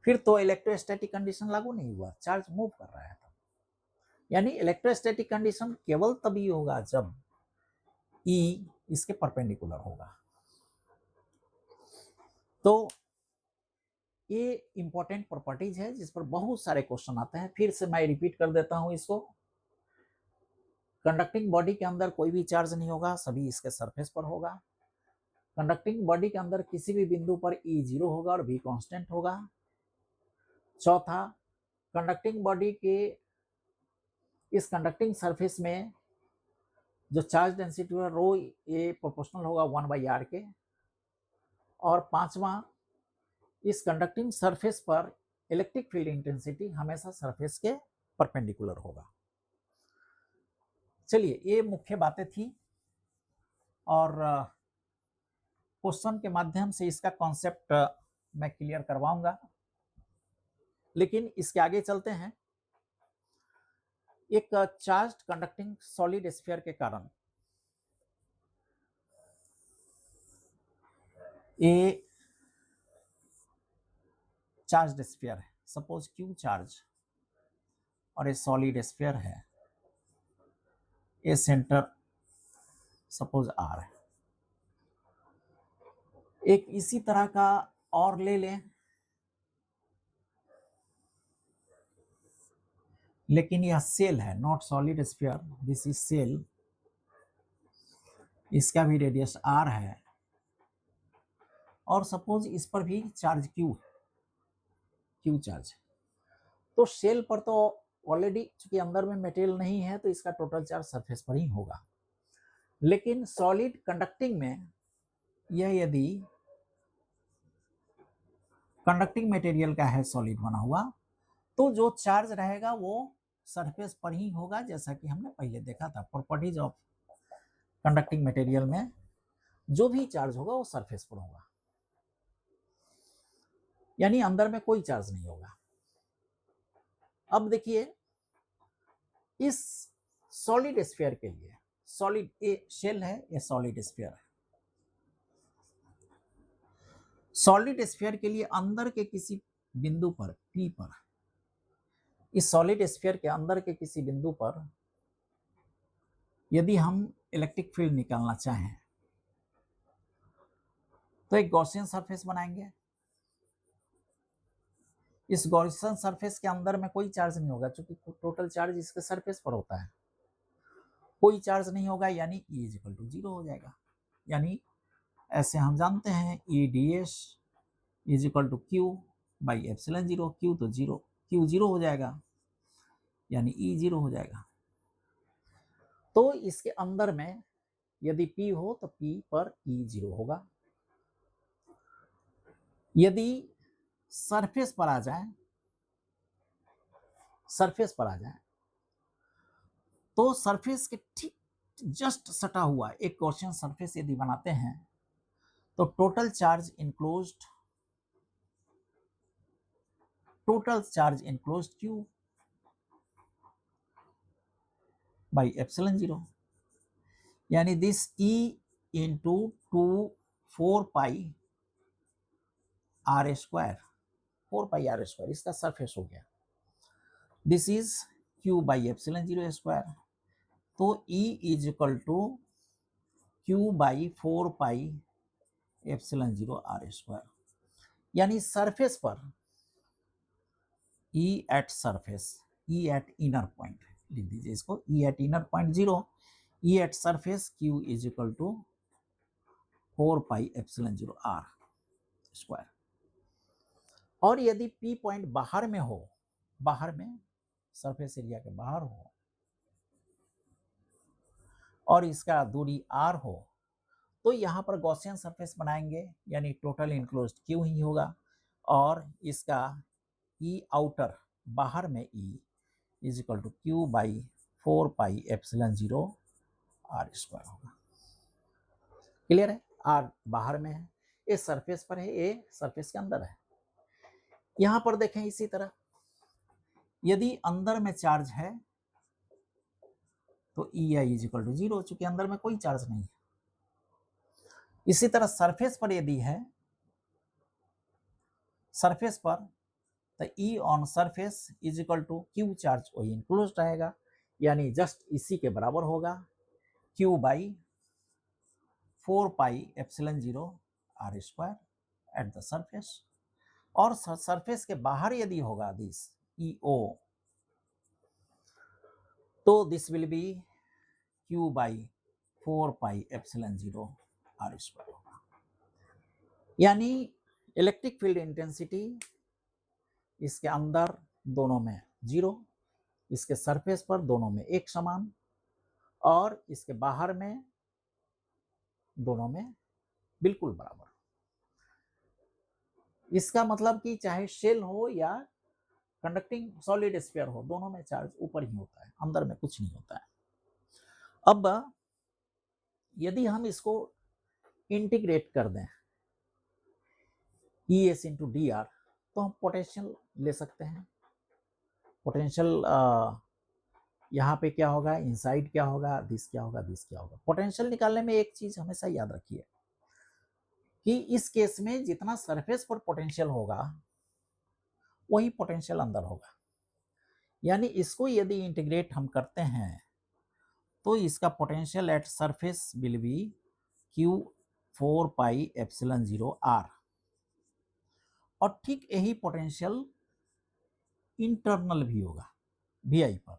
फिर तो इलेक्ट्रोस्टैटिक कंडीशन लागू नहीं हुआ, चार्ज मूव कर रहा है तो। यानी इलेक्ट्रोस्टैटिक कंडीशन केवल तभी होगा जब E इसके परपेंडिकुलर होगा। तो ये इंपॉर्टेंट प्रॉपर्टीज है जिस पर बहुत सारे क्वेश्चन आते हैं। फिर से मैं रिपीट कर देता हूं इसको। कंडक्टिंग बॉडी के अंदर कोई भी चार्ज नहीं होगा, सभी इसके सरफेस पर होगा। कंडक्टिंग बॉडी के अंदर किसी भी बिंदु पर E जीरो होगा और V कांस्टेंट होगा। चौथा, कंडक्टिंग बॉडी के इस कंडक्टिंग सरफेस में जो चार्ज डेंसिटी है रो, ये प्रोपोर्शनल होगा 1/r के। और पांचवा, इस कंडक्टिंग सरफेस पर इलेक्ट्रिक फील्ड इंटेंसिटी हमेशा सरफेस के परपेंडिकुलर होगा। चलिए, ये मुख्य बातें थी, और क्वेश्चन के माध्यम से इसका कॉन्सेप्ट मैं क्लियर करवाऊंगा। लेकिन इसके आगे चलते हैं। एक चार्ज्ड कंडक्टिंग सॉलिड स्फीयर के कारण ये चार्ज्ड स्फीयर है, सपोज Q चार्ज, और ये सॉलिड स्फीयर है, ये सेंटर सपोज R है। एक इसी तरह का और ले लें, लेकिन यह सेल है, not solid sphere, this is shell. इसका भी रेडियस R है, और सपोज इस पर भी चार्ज Q चार्ज। तो सेल पर तो ऑलरेडी चूंकि अंदर में मटेरियल नहीं है तो इसका टोटल चार्ज सरफेस पर ही होगा। लेकिन सॉलिड कंडक्टिंग में यह यदि कंडक्टिंग मटेरियल का है, सॉलिड बना हुआ, तो जो चार्ज रहेगा वो सरफेस पर ही होगा, जैसा कि हमने पहले देखा था। प्रॉपर्टीज ऑफ कंडक्टिंग मटेरियल में जो भी चार्ज होगा वो सरफेस पर होगा, यानी अंदर में कोई चार्ज नहीं होगा। अब देखिए, इस सॉलिड स्फीयर के लिए, सॉलिड ये शेल है, ये सॉलिड स्फीयर है। सॉलिड स्फीयर के लिए अंदर के किसी बिंदु पर P पर, इस सॉलिड स्फीयर के अंदर के किसी बिंदु पर यदि हम इलेक्ट्रिक फील्ड निकालना चाहें तो एक गॉसियन सरफेस बनाएंगे। इस गॉसियन सरफेस के अंदर में कोई चार्ज नहीं होगा, क्योंकि टोटल चार्ज इसके सरफेस पर होता है, कोई चार्ज नहीं होगा, यानी E इक्वल टू 0 हो जाएगा। यानी ऐसे हम जानते हैं E ds is equal to Q by epsilon 0, Q तो 0, क्यू 0 हो जाएगा, यानी E 0 हो जाएगा। तो इसके अंदर में यदि P हो तो P पर E 0 होगा। यदि सरफेस पर आ जाए, सरफेस पर आ जाए तो सरफेस के ठीक जस्ट सटा हुआ एक गॉसियन सरफेस यदि बनाते हैं तो total charge enclosed Q by epsilon 0, यानी this E into 4 pi R square, 4 pi R square इसका सरफेस हो गया। This is Q by epsilon 0 square, तो E is equal to Q by 4 pi epsilon 0 R square, यानी surface पर E at surface, E at inner point लिख दीजिए इसको, E at inner point 0, E at surface Q is equal to 4 pi epsilon 0 R square. और यदि P point बाहर में हो, बाहर में सरफेस एरिया के बाहर हो और इसका दूरी R हो, तो यहाँ पर गॉसियन सरफेस बनाएंगे, यानी टोटल इनक्लोज्ड Q ही होगा, और इसका E आउटर बाहर में E is equal to Q by 4 pi epsilon 0 R square होगा। क्लियर है? R बाहर में है, ये सरफेस पर है, ये सरफेस के अंदर है। यहां पर देखें इसी तरह, यदि अंदर में चार्ज है तो EI इज इक्वल टू 0, चूंकि अंदर में कोई चार्ज नहीं है। इसी तरह सरफेस पर यदि है, सरफेस पर तो E on surface is equal to Q charge वही इंक्लोज रहेगा, यानी जस्ट इसी के बराबर होगा, Q by 4 pi epsilon 0 R square at the surface. और सरफेस के बाहर यदि होगा दिस EO, तो this will be Q by 4 pi epsilon 0 R square होगा। यानी इलेक्ट्रिक फील्ड इंटेंसिटी इसके अंदर दोनों में 0, इसके सरफेस पर दोनों में एक समान, और इसके बाहर में दोनों में बिल्कुल बराबर। इसका मतलब कि चाहे शेल हो या कंडक्टिंग सॉलिड स्फीयर हो, दोनों में चार्ज ऊपर ही होता है, अंदर में कुछ नहीं होता है। अब यदि हम इसको इंटीग्रेट कर दें ES इंटू DR, तो हम पोटेंशियल ले सकते हैं। पोटेंशियल यहाँ पे क्या होगा, इनसाइड क्या होगा, दिस क्या होगा, दिस क्या होगा। पोटेंशियल निकालने में एक चीज हमेशा याद रखिए कि इस केस में जितना सरफेस पर पोटेंशियल होगा वही पोटेंशियल अंदर होगा। यानी इसको यदि इंटीग्रेट हम करते हैं तो इसका potential at surface will be Q 4 pi epsilon 0 R, और ठीक यही पोटेंशियल इंटरनल भी होगा VI पर,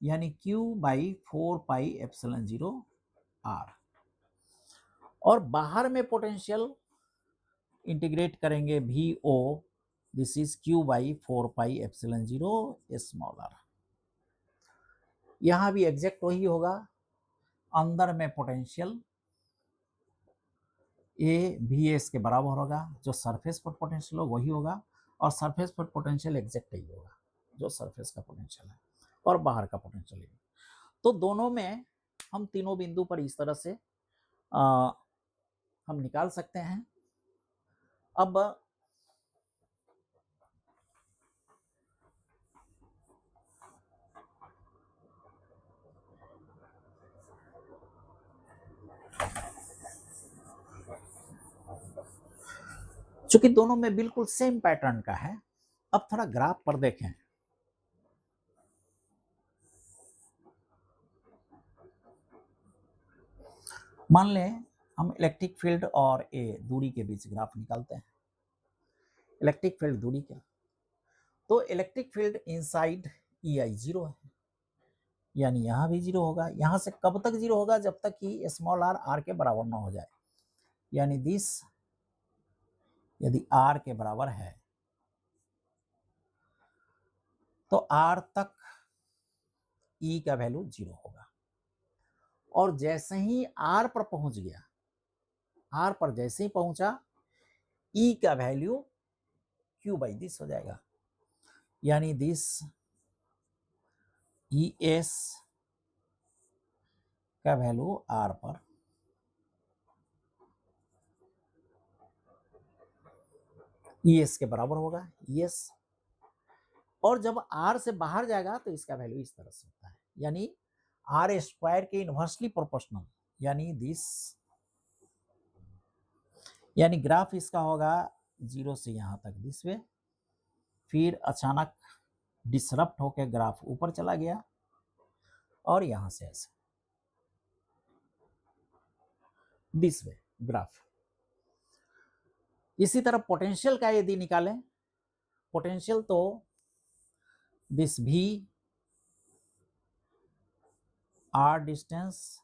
यानी Q by 4 pi epsilon 0 R। और बाहर में पोटेंशियल इंटीग्रेट करेंगे VO, this is Q by 4 pi epsilon 0 small r। यहां भी एग्जैक्ट वही होगा, अंदर में पोटेंशियल A VS के बराबर होगा, जो सरफेस पर पोटेंशियल हो वही होगा, और सरफेस पर पोटेंशियल एग्जैक्ट ही होगा जो सरफेस का पोटेंशियल है, और बाहर का पोटेंशियल है। तो दोनों में हम तीनों बिंदु पर इस तरह से हम निकाल सकते हैं। अब चूंकि दोनों में बिल्कुल सेम पैटर्न का है, अब थोड़ा ग्राफ पर देखें। मान लें हम इलेक्ट्रिक फील्ड और ए दूरी के बीच ग्राफ निकालते हैं। इलेक्ट्रिक फील्ड दूरी क्या, तो इलेक्ट्रिक फील्ड इनसाइड EI 0 है, यानी यहाँ भी 0 होगा। यहाँ से कब तक 0 होगा? जब तक कि स्मॉल r के बराबर ना हो जाए, यानी दिस यदि r के बराबर है तो r तक E का वैल्यू 0 होगा। और जैसे ही r पर पहुंच गया, r पर जैसे ही पहुंचा, E का वैल्यू Q/दिस हो जाएगा, यानी दिस ES का वैल्यू r पर ES के बराबर होगा, ES। और जब r से बाहर जाएगा तो इसका वैल्यू इस तरह से होता है, यानी r² के इनवर्सली प्रोपोर्शनल, यानी दिस, यानी ग्राफ इसका होगा 0 से यहाँ तक दिस वे, फिर अचानक डिसरप्ट होकर ग्राफ ऊपर चला गया और यहाँ से ऐसे दिस वे ग्राफ। इसी तरह पोटेंशियल का यदि निकालें, पोटेंशियल तो दिस V r डिस्टेंस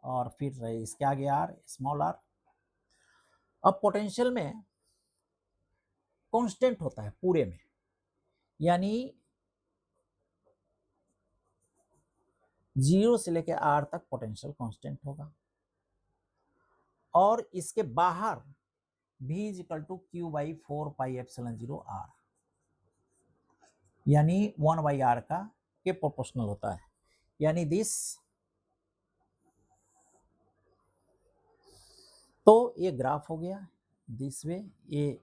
और फिर इसके आगे r स्मॉल r। अब पोटेंशियल में कांस्टेंट होता है पूरे में, यानी 0 से लेकर r तक पोटेंशियल कांस्टेंट होगा। और इसके बाहर V = Q/4πε0r, यानी 1/r का के प्रोपोर्शनल होता है, यानी दिस। तो ये ग्राफ हो गया दिस वे, ये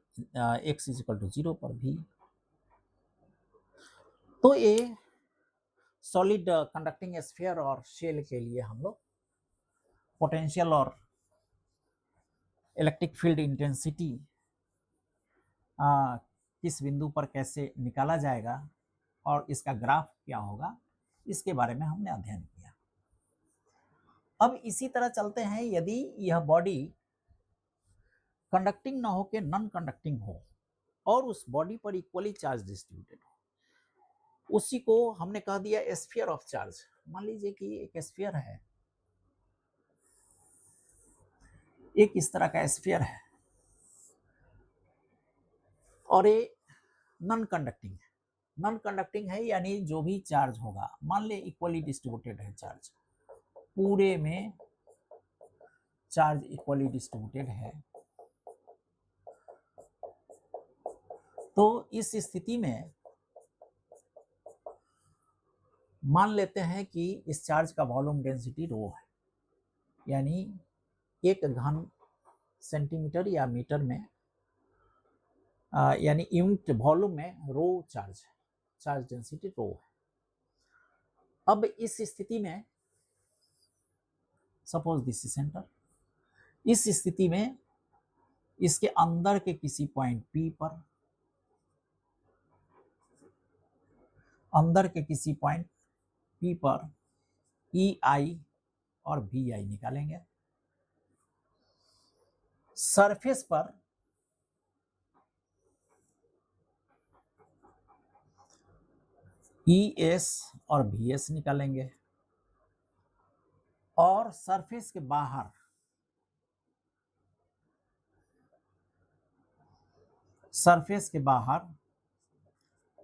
x = 0 पर भी। तो ये सॉलिड कंडक्टिंग स्फीयर और शेल के लिए हम लोग पोटेंशियल और इलेक्ट्रिक फील्ड इंटेंसिटी किस बिंदु पर कैसे निकाला जाएगा और इसका ग्राफ क्या होगा, इसके बारे में हमने अध्ययन किया। अब इसी तरह चलते हैं, यदि यह बॉडी कंडक्टिंग ना हो के नॉन कंडक्टिंग हो और उस बॉडी पर इक्वली चार्ज डिस्ट्रीब्यूटेड हो, उसी को हमने कह दिया स्फीयर ऑफ चार्ज। मान लीजिए कि एक स्फीयर है, एक इस तरह का स्फीयर है और ये नॉन कंडक्टिंग है। नॉन कंडक्टिंग है यानी जो भी चार्ज होगा, मान ले इक्वली डिस्ट्रीब्यूटेड है चार्ज, पूरे में चार्ज इक्वली डिस्ट्रीब्यूटेड है। तो इस स्थिति में मान लेते हैं कि इस चार्ज का वॉल्यूम डेंसिटी रो है, यानी 1 घन सेंटीमीटर या मीटर में यानी यूनिट वॉल्यूम में रो चार्ज है, चार्ज डेंसिटी रो है। अब इस स्थिति में सपोज दिस इज सेंटर, इस स्थिति में इसके अंदर के किसी पॉइंट P पर, अंदर के किसी पॉइंट P पर EI और VI निकालेंगे। सरफेस पर ES और VS निकालेंगे और सरफेस के बाहर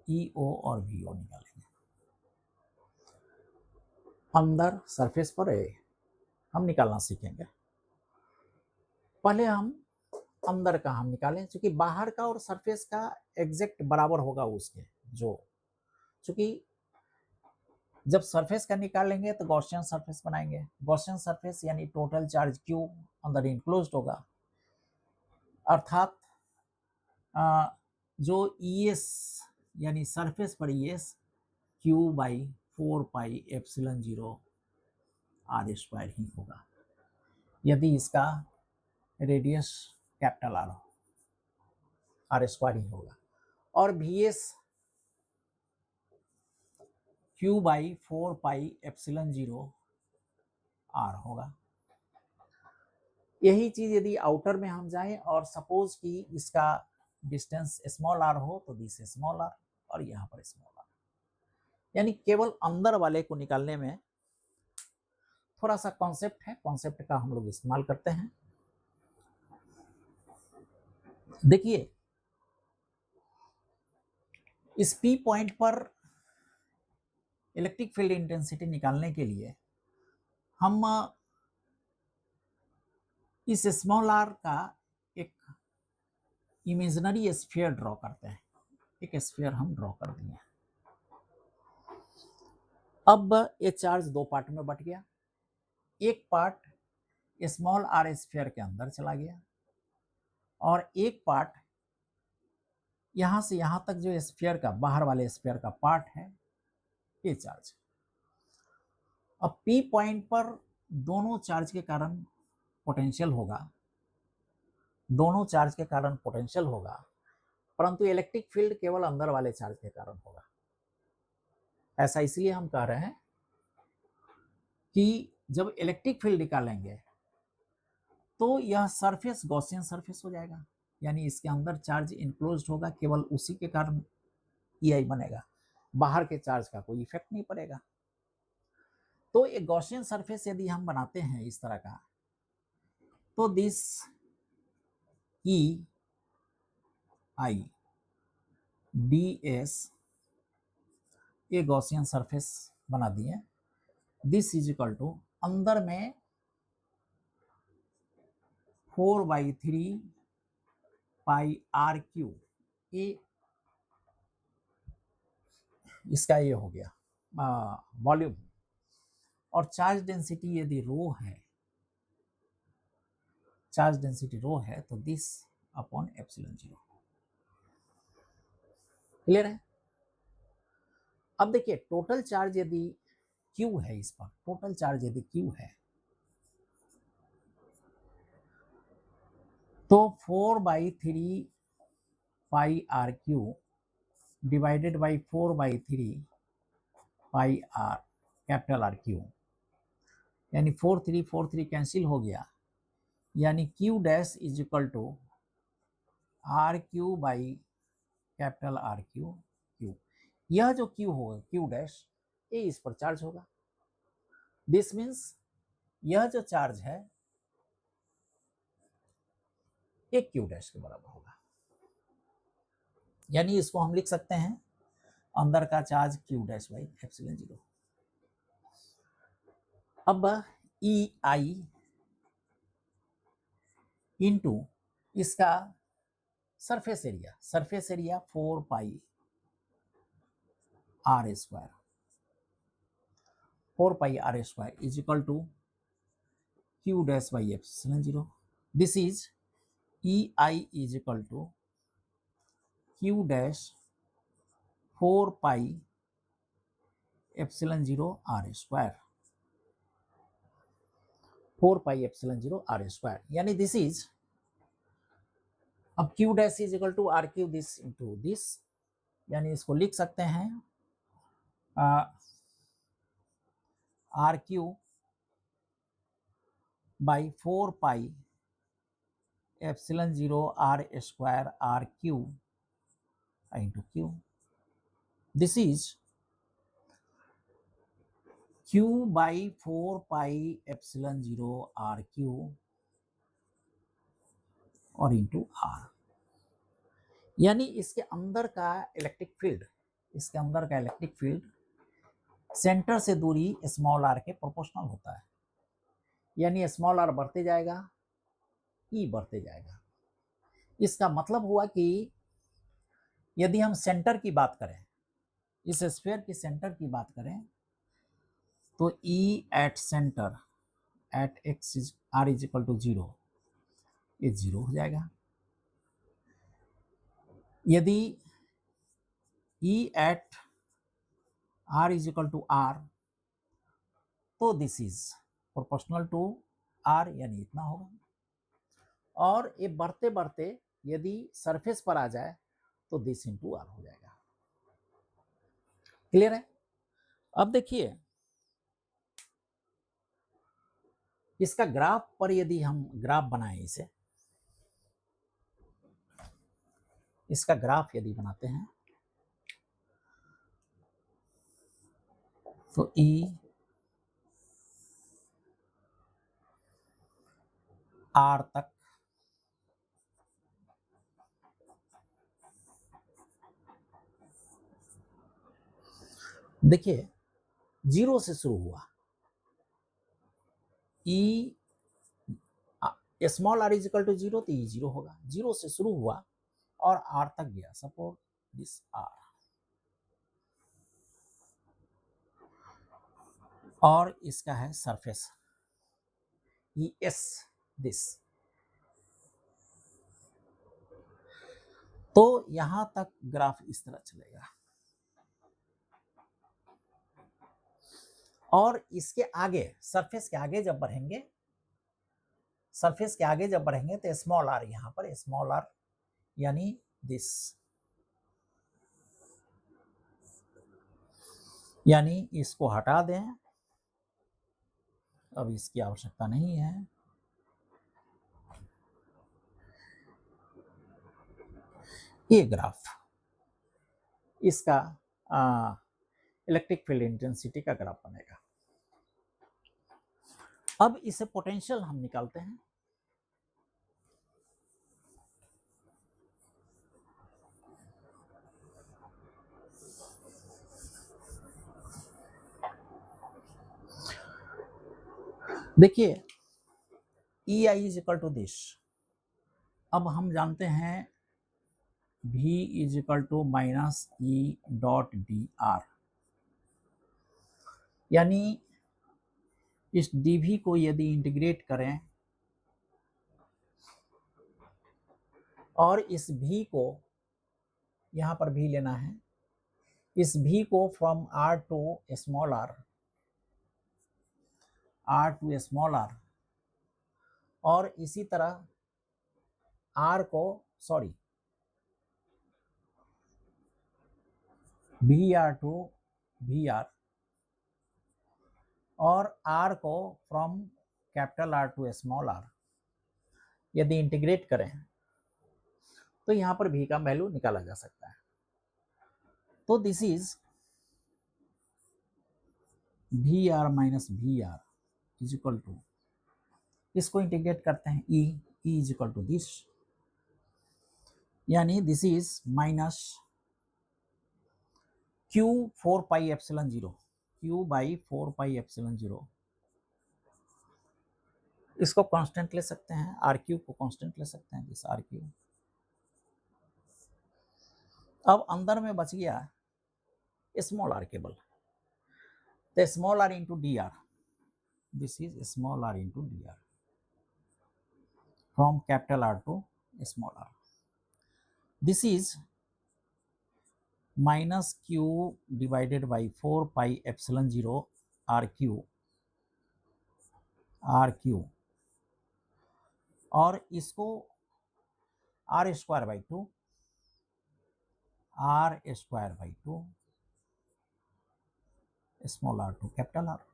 EO और VO निकालेंगे। अंदर सरफेस पर हम निकालना सीखेंगे। पहले हम अंदर का हम निकालें, क्योंकि बाहर का और सरफेस का एग्जैक्ट बराबर होगा उसके, जो क्योंकि जब सरफेस का निकालेंगे तो गॉसियन सरफेस बनाएंगे। गॉसियन सरफेस यानी टोटल चार्ज Q अंदर इनक्लोज्ड होगा, अर्थात जो ES यानी सरफेस पर ES Q/4πε0 r² ही होगा, यदि इसका रेडियस कैपिटल R हो, r² ही होगा। और VS Q/4πε0 r होगा। यही चीज यदि आउटर में हम जाएं और सपोज कि इसका डिस्टेंस स्मॉल r हो तो दिस स्मॉल r, और यहाँ पर स्मॉल आर, यानी केवल अंदर वाले को निकालने में थोड़ा सा कॉन्सेप्ट है, कॉन्सेप्ट का हम लोग इस्तेमाल करते हैं। देखिए इस पी पॉइंट पर इलेक्ट्रिक फील्ड इंटेंसिटी निकालने के लिए हम इस स्मॉल आर का एक इमेजिनरी स्फीयर ड्रॉ करते हैं। एक स्फीयर हम ड्रॉ कर दिए। अब ये चार्ज दो पार्ट में बट गया। एक पार्ट स्मॉल आर स्फीयर के अंदर चला गया और एक पार्ट यहां से यहां तक जो स्फीयर का बाहर वाले स्फीयर का पार्ट है ये चार्ज। अब पी पॉइंट पर दोनों चार्ज के कारण पोटेंशियल होगा, दोनों चार्ज के कारण पोटेंशियल होगा, परंतु इलेक्ट्रिक फील्ड केवल अंदर वाले चार्ज के कारण होगा। ऐसा इसलिए हम कह रहे हैं कि जब इलेक्ट्रिक फील्ड निकालेंगे तो यह सरफेस गॉसियन सरफेस हो जाएगा, यानी इसके अंदर चार्ज इनक्लोज्ड होगा, केवल उसी के कारण EI बनेगा, बाहर के चार्ज का कोई इफेक्ट नहीं पड़ेगा। तो एक गॉसियन सरफेस यदि हम बनाते हैं इस तरह का, तो दिस EI DS ये गॉसियन सरफेस बना दिए। दिस इज इक्वल टू अंदर में 4/3 पाई आर क्यू, ये इसका ये हो गया वॉल्यूम। और चार्ज डेंसिटी यदि रो है, चार्ज डेंसिटी रो है, तो दिस अपॉन एप्सिलॉन 0। क्लियर है? अब देखिए टोटल चार्ज यदि Q है, इस पर टोटल चार्ज यदि Q है तो 4/3 pi R Q divided by 4/3 pi R capital R Q, यानी 4 3 कैंसिल हो गया, यानी Q dash is equal to R Q by capital R Q Q. यह जो Q होगा Q डैश, ये इस पर चार्ज होगा। दिस मीन्स यह जो चार्ज है ये Q डैश के बराबर होगा, यानी इसको हम लिख सकते हैं अंदर का charge Q dash by epsilon 0। अब EI इंटू इसका surface area, surface area 4 pi R square, 4 pi R square is equal to Q dash by epsilon 0। This is EI is equal to Q dash 4 pi epsilon 0 R square, 4 pi epsilon 0 R square, यानी this is, अब Q dash is equal to R Q this into this, यानी इसको लिख सकते हैं R Q by 4 pi epsilon 0 R square R Q into Q. This is Q by 4 pi epsilon 0 R Q और into R, यानी इसके अंदर का इलेक्ट्रिक फील्ड, इसके अंदर का इलेक्ट्रिक फील्ड सेंटर से दूरी स्मॉल आर के प्रोपोर्शनल होता है, यानी स्मॉल आर बढ़ते जाएगा, E बढ़ते जाएगा। इसका मतलब हुआ कि यदि हम सेंटर की बात करें, इस स्फीयर की सेंटर की बात करें, तो E at centre at x r is equal to 0, ये 0 हो जाएगा। यदि E at r is equal to r, तो this is proportional to r, यानी इतना होगा। और ये बढ़ते बढ़ते यदि सरफेस पर आ जाए तो दिस इंटू r हो जाएगा। क्लियर है? अब देखिए इसका ग्राफ पर यदि हम ग्राफ बनाएं, इसे इसका ग्राफ यदि बनाते हैं तो ई आर तक देखिए जीरो से शुरू हुआ, E small R is equal to zero, तो ई जीरो होगा, जीरो से शुरू हुआ और आर तक गया, सपोज दिस आर, और इसका है सरफेस ई एस दिस, तो यहां तक ग्राफ इस तरह चलेगा, और इसके आगे सरफेस के आगे जब बढ़ेंगे, सरफेस के आगे जब बढ़ेंगे तो स्मॉल आर, यहां पर स्मॉल आर यानी दिस, यानी इसको हटा दें, अब इसकी आवश्यकता नहीं है, ये ग्राफ इसका इलेक्ट्रिक फील्ड इंटेंसिटी का ग्राफ बनेगा। अब इसे पोटेंशियल हम निकालते हैं, देखिए E I is equal to this, अब हम जानते हैं V is equal to minus E dot D R, यानी इस dv को यदि इंटीग्रेट करें और इस v को यहां पर v लेना है, इस v को from r to small r, r to small r, और इसी तरह r को सॉरी vr टू vr, और r को from capital R to small r यदि इंटीग्रेट करें तो यहां पर v का वैल्यू निकाला जा सकता है। तो this is vr minus vr is equal to, इसको इंटीग्रेट करते हैं e is equal to this, यानी this is minus q 4 pi epsilon 0, q by 4 pi epsilon 0, इसको कांस्टेंट ले सकते हैं, आर क्यू को कांस्टेंट ले सकते हैं, दिस आर क्यू। अब अंदर में बच गया स्मॉल आर केबल, तो small R into D R, this is small R into D R from capital R to small R, this is minus Q divided by 4 pi epsilon 0 R Q, और इसको R square by 2, R square by 2 small R to capital R,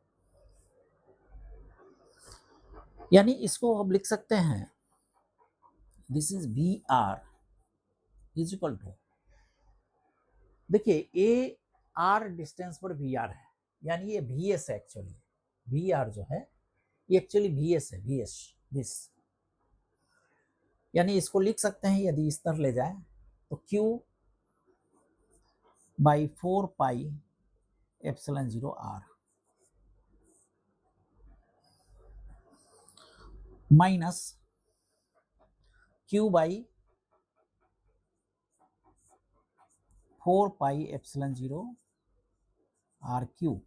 यानी इसको अब लिख सकते हैं this is V R is equal to, देखिए A R distance पर वी आर है, यानी ये वी एस है, एक्चुअली वी आर जो है ये एक्चुअली वी एस है, वी एस दिस, यानी इसको लिख सकते हैं यदि इस तरह ले जाए तो Q by 4 pi epsilon 0 R minus Q by 4 pi epsilon 0 R Q,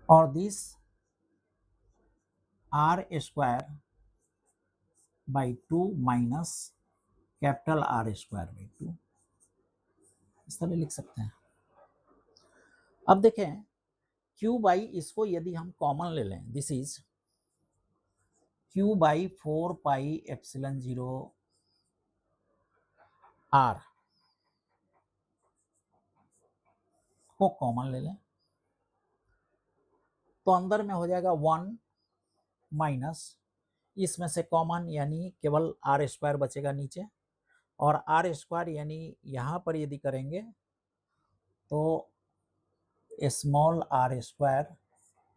और this R square by 2 minus capital R square by 2, इस तरह लिख सकते हैं। अब देखें Q बाई, इसको यदि हम कॉमन ले लें, this is Q by 4 pi epsilon 0 R को कॉमन ले लें तो अंदर में हो जाएगा 1 माइनस इसमें से कॉमन, यानी केवल आर स्क्वायर बचेगा नीचे, और आर स्क्वायर यानी यहाँ पर यदि करेंगे तो small R square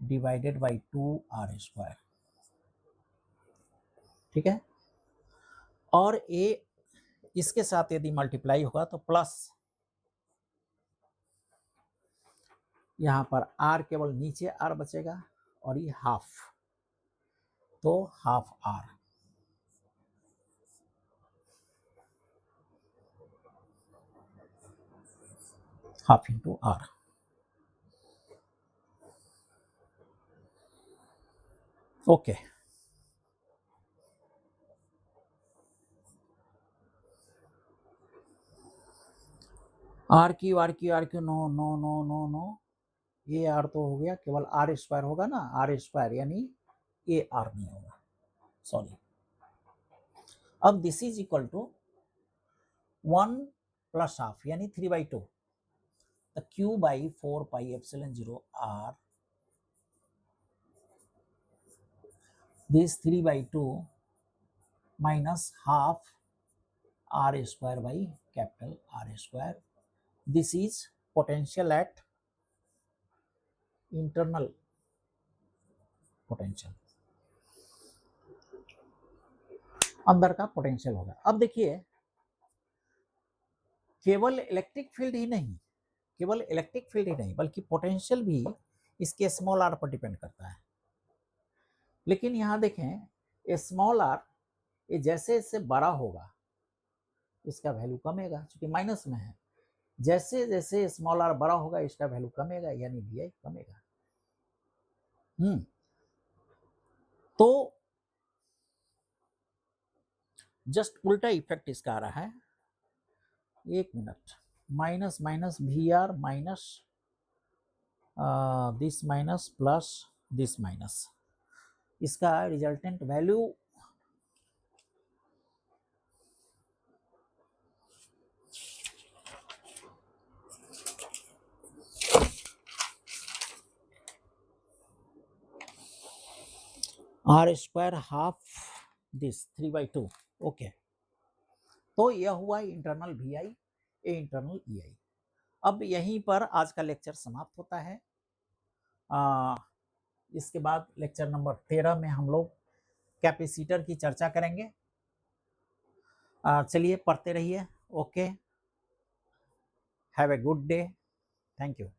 divided by 2r square, ठीक है। और ए इसके साथ यदि मल्टीप्लाई होगा तो प्लस, यहां पर r केवल नीचे r बचेगा और ये हाफ, तो half r, half into r। Okay, R Q no no no no no, ये आर तो हो गया, केवल आर स्क्वायर होगा ना, आर स्क्वायर यानी ये आर नहीं होगा, सॉरी। अब this is equal to 1 plus half यानी 3/2, तो q by 4 pi epsilon 0 r, this 3/2 minus half r square by capital R square. This is potential at internal potential, अंदर का पोटेंशियल होगा। अब देखिए, केवल इलेक्ट्रिक फील्ड ही नहीं, केवल इलेक्ट्रिक फील्ड ही नहीं बल्कि पोटेंशियल भी इसके स्मॉल आर पर डिपेंड करता है। लेकिन यहां देखें, स्मॉल आर ये जैसे जैसे बड़ा होगा इसका वैल्यू कमेगा, क्योंकि माइनस में है। जैसे जैसे स्मॉल आर बड़ा होगा इसका वैल्यू कमेगा, यानी वी कमेगा। तो जस्ट उल्टा इफेक्ट इसका आ रहा है। एक minute, minus minus V R minus this minus plus this minus, इसका resultant value R square half this 3/2। Okay, तो यह हुआ internal V I, a internal E I. अब यहीं पर आज का लेक्चर समाप्त होता है। इसके बाद लेक्चर नंबर 13 में हम लोग कैपेसिटर की चर्चा करेंगे। चलिए पढ़ते रहिए। Okay, have a good day, thank you.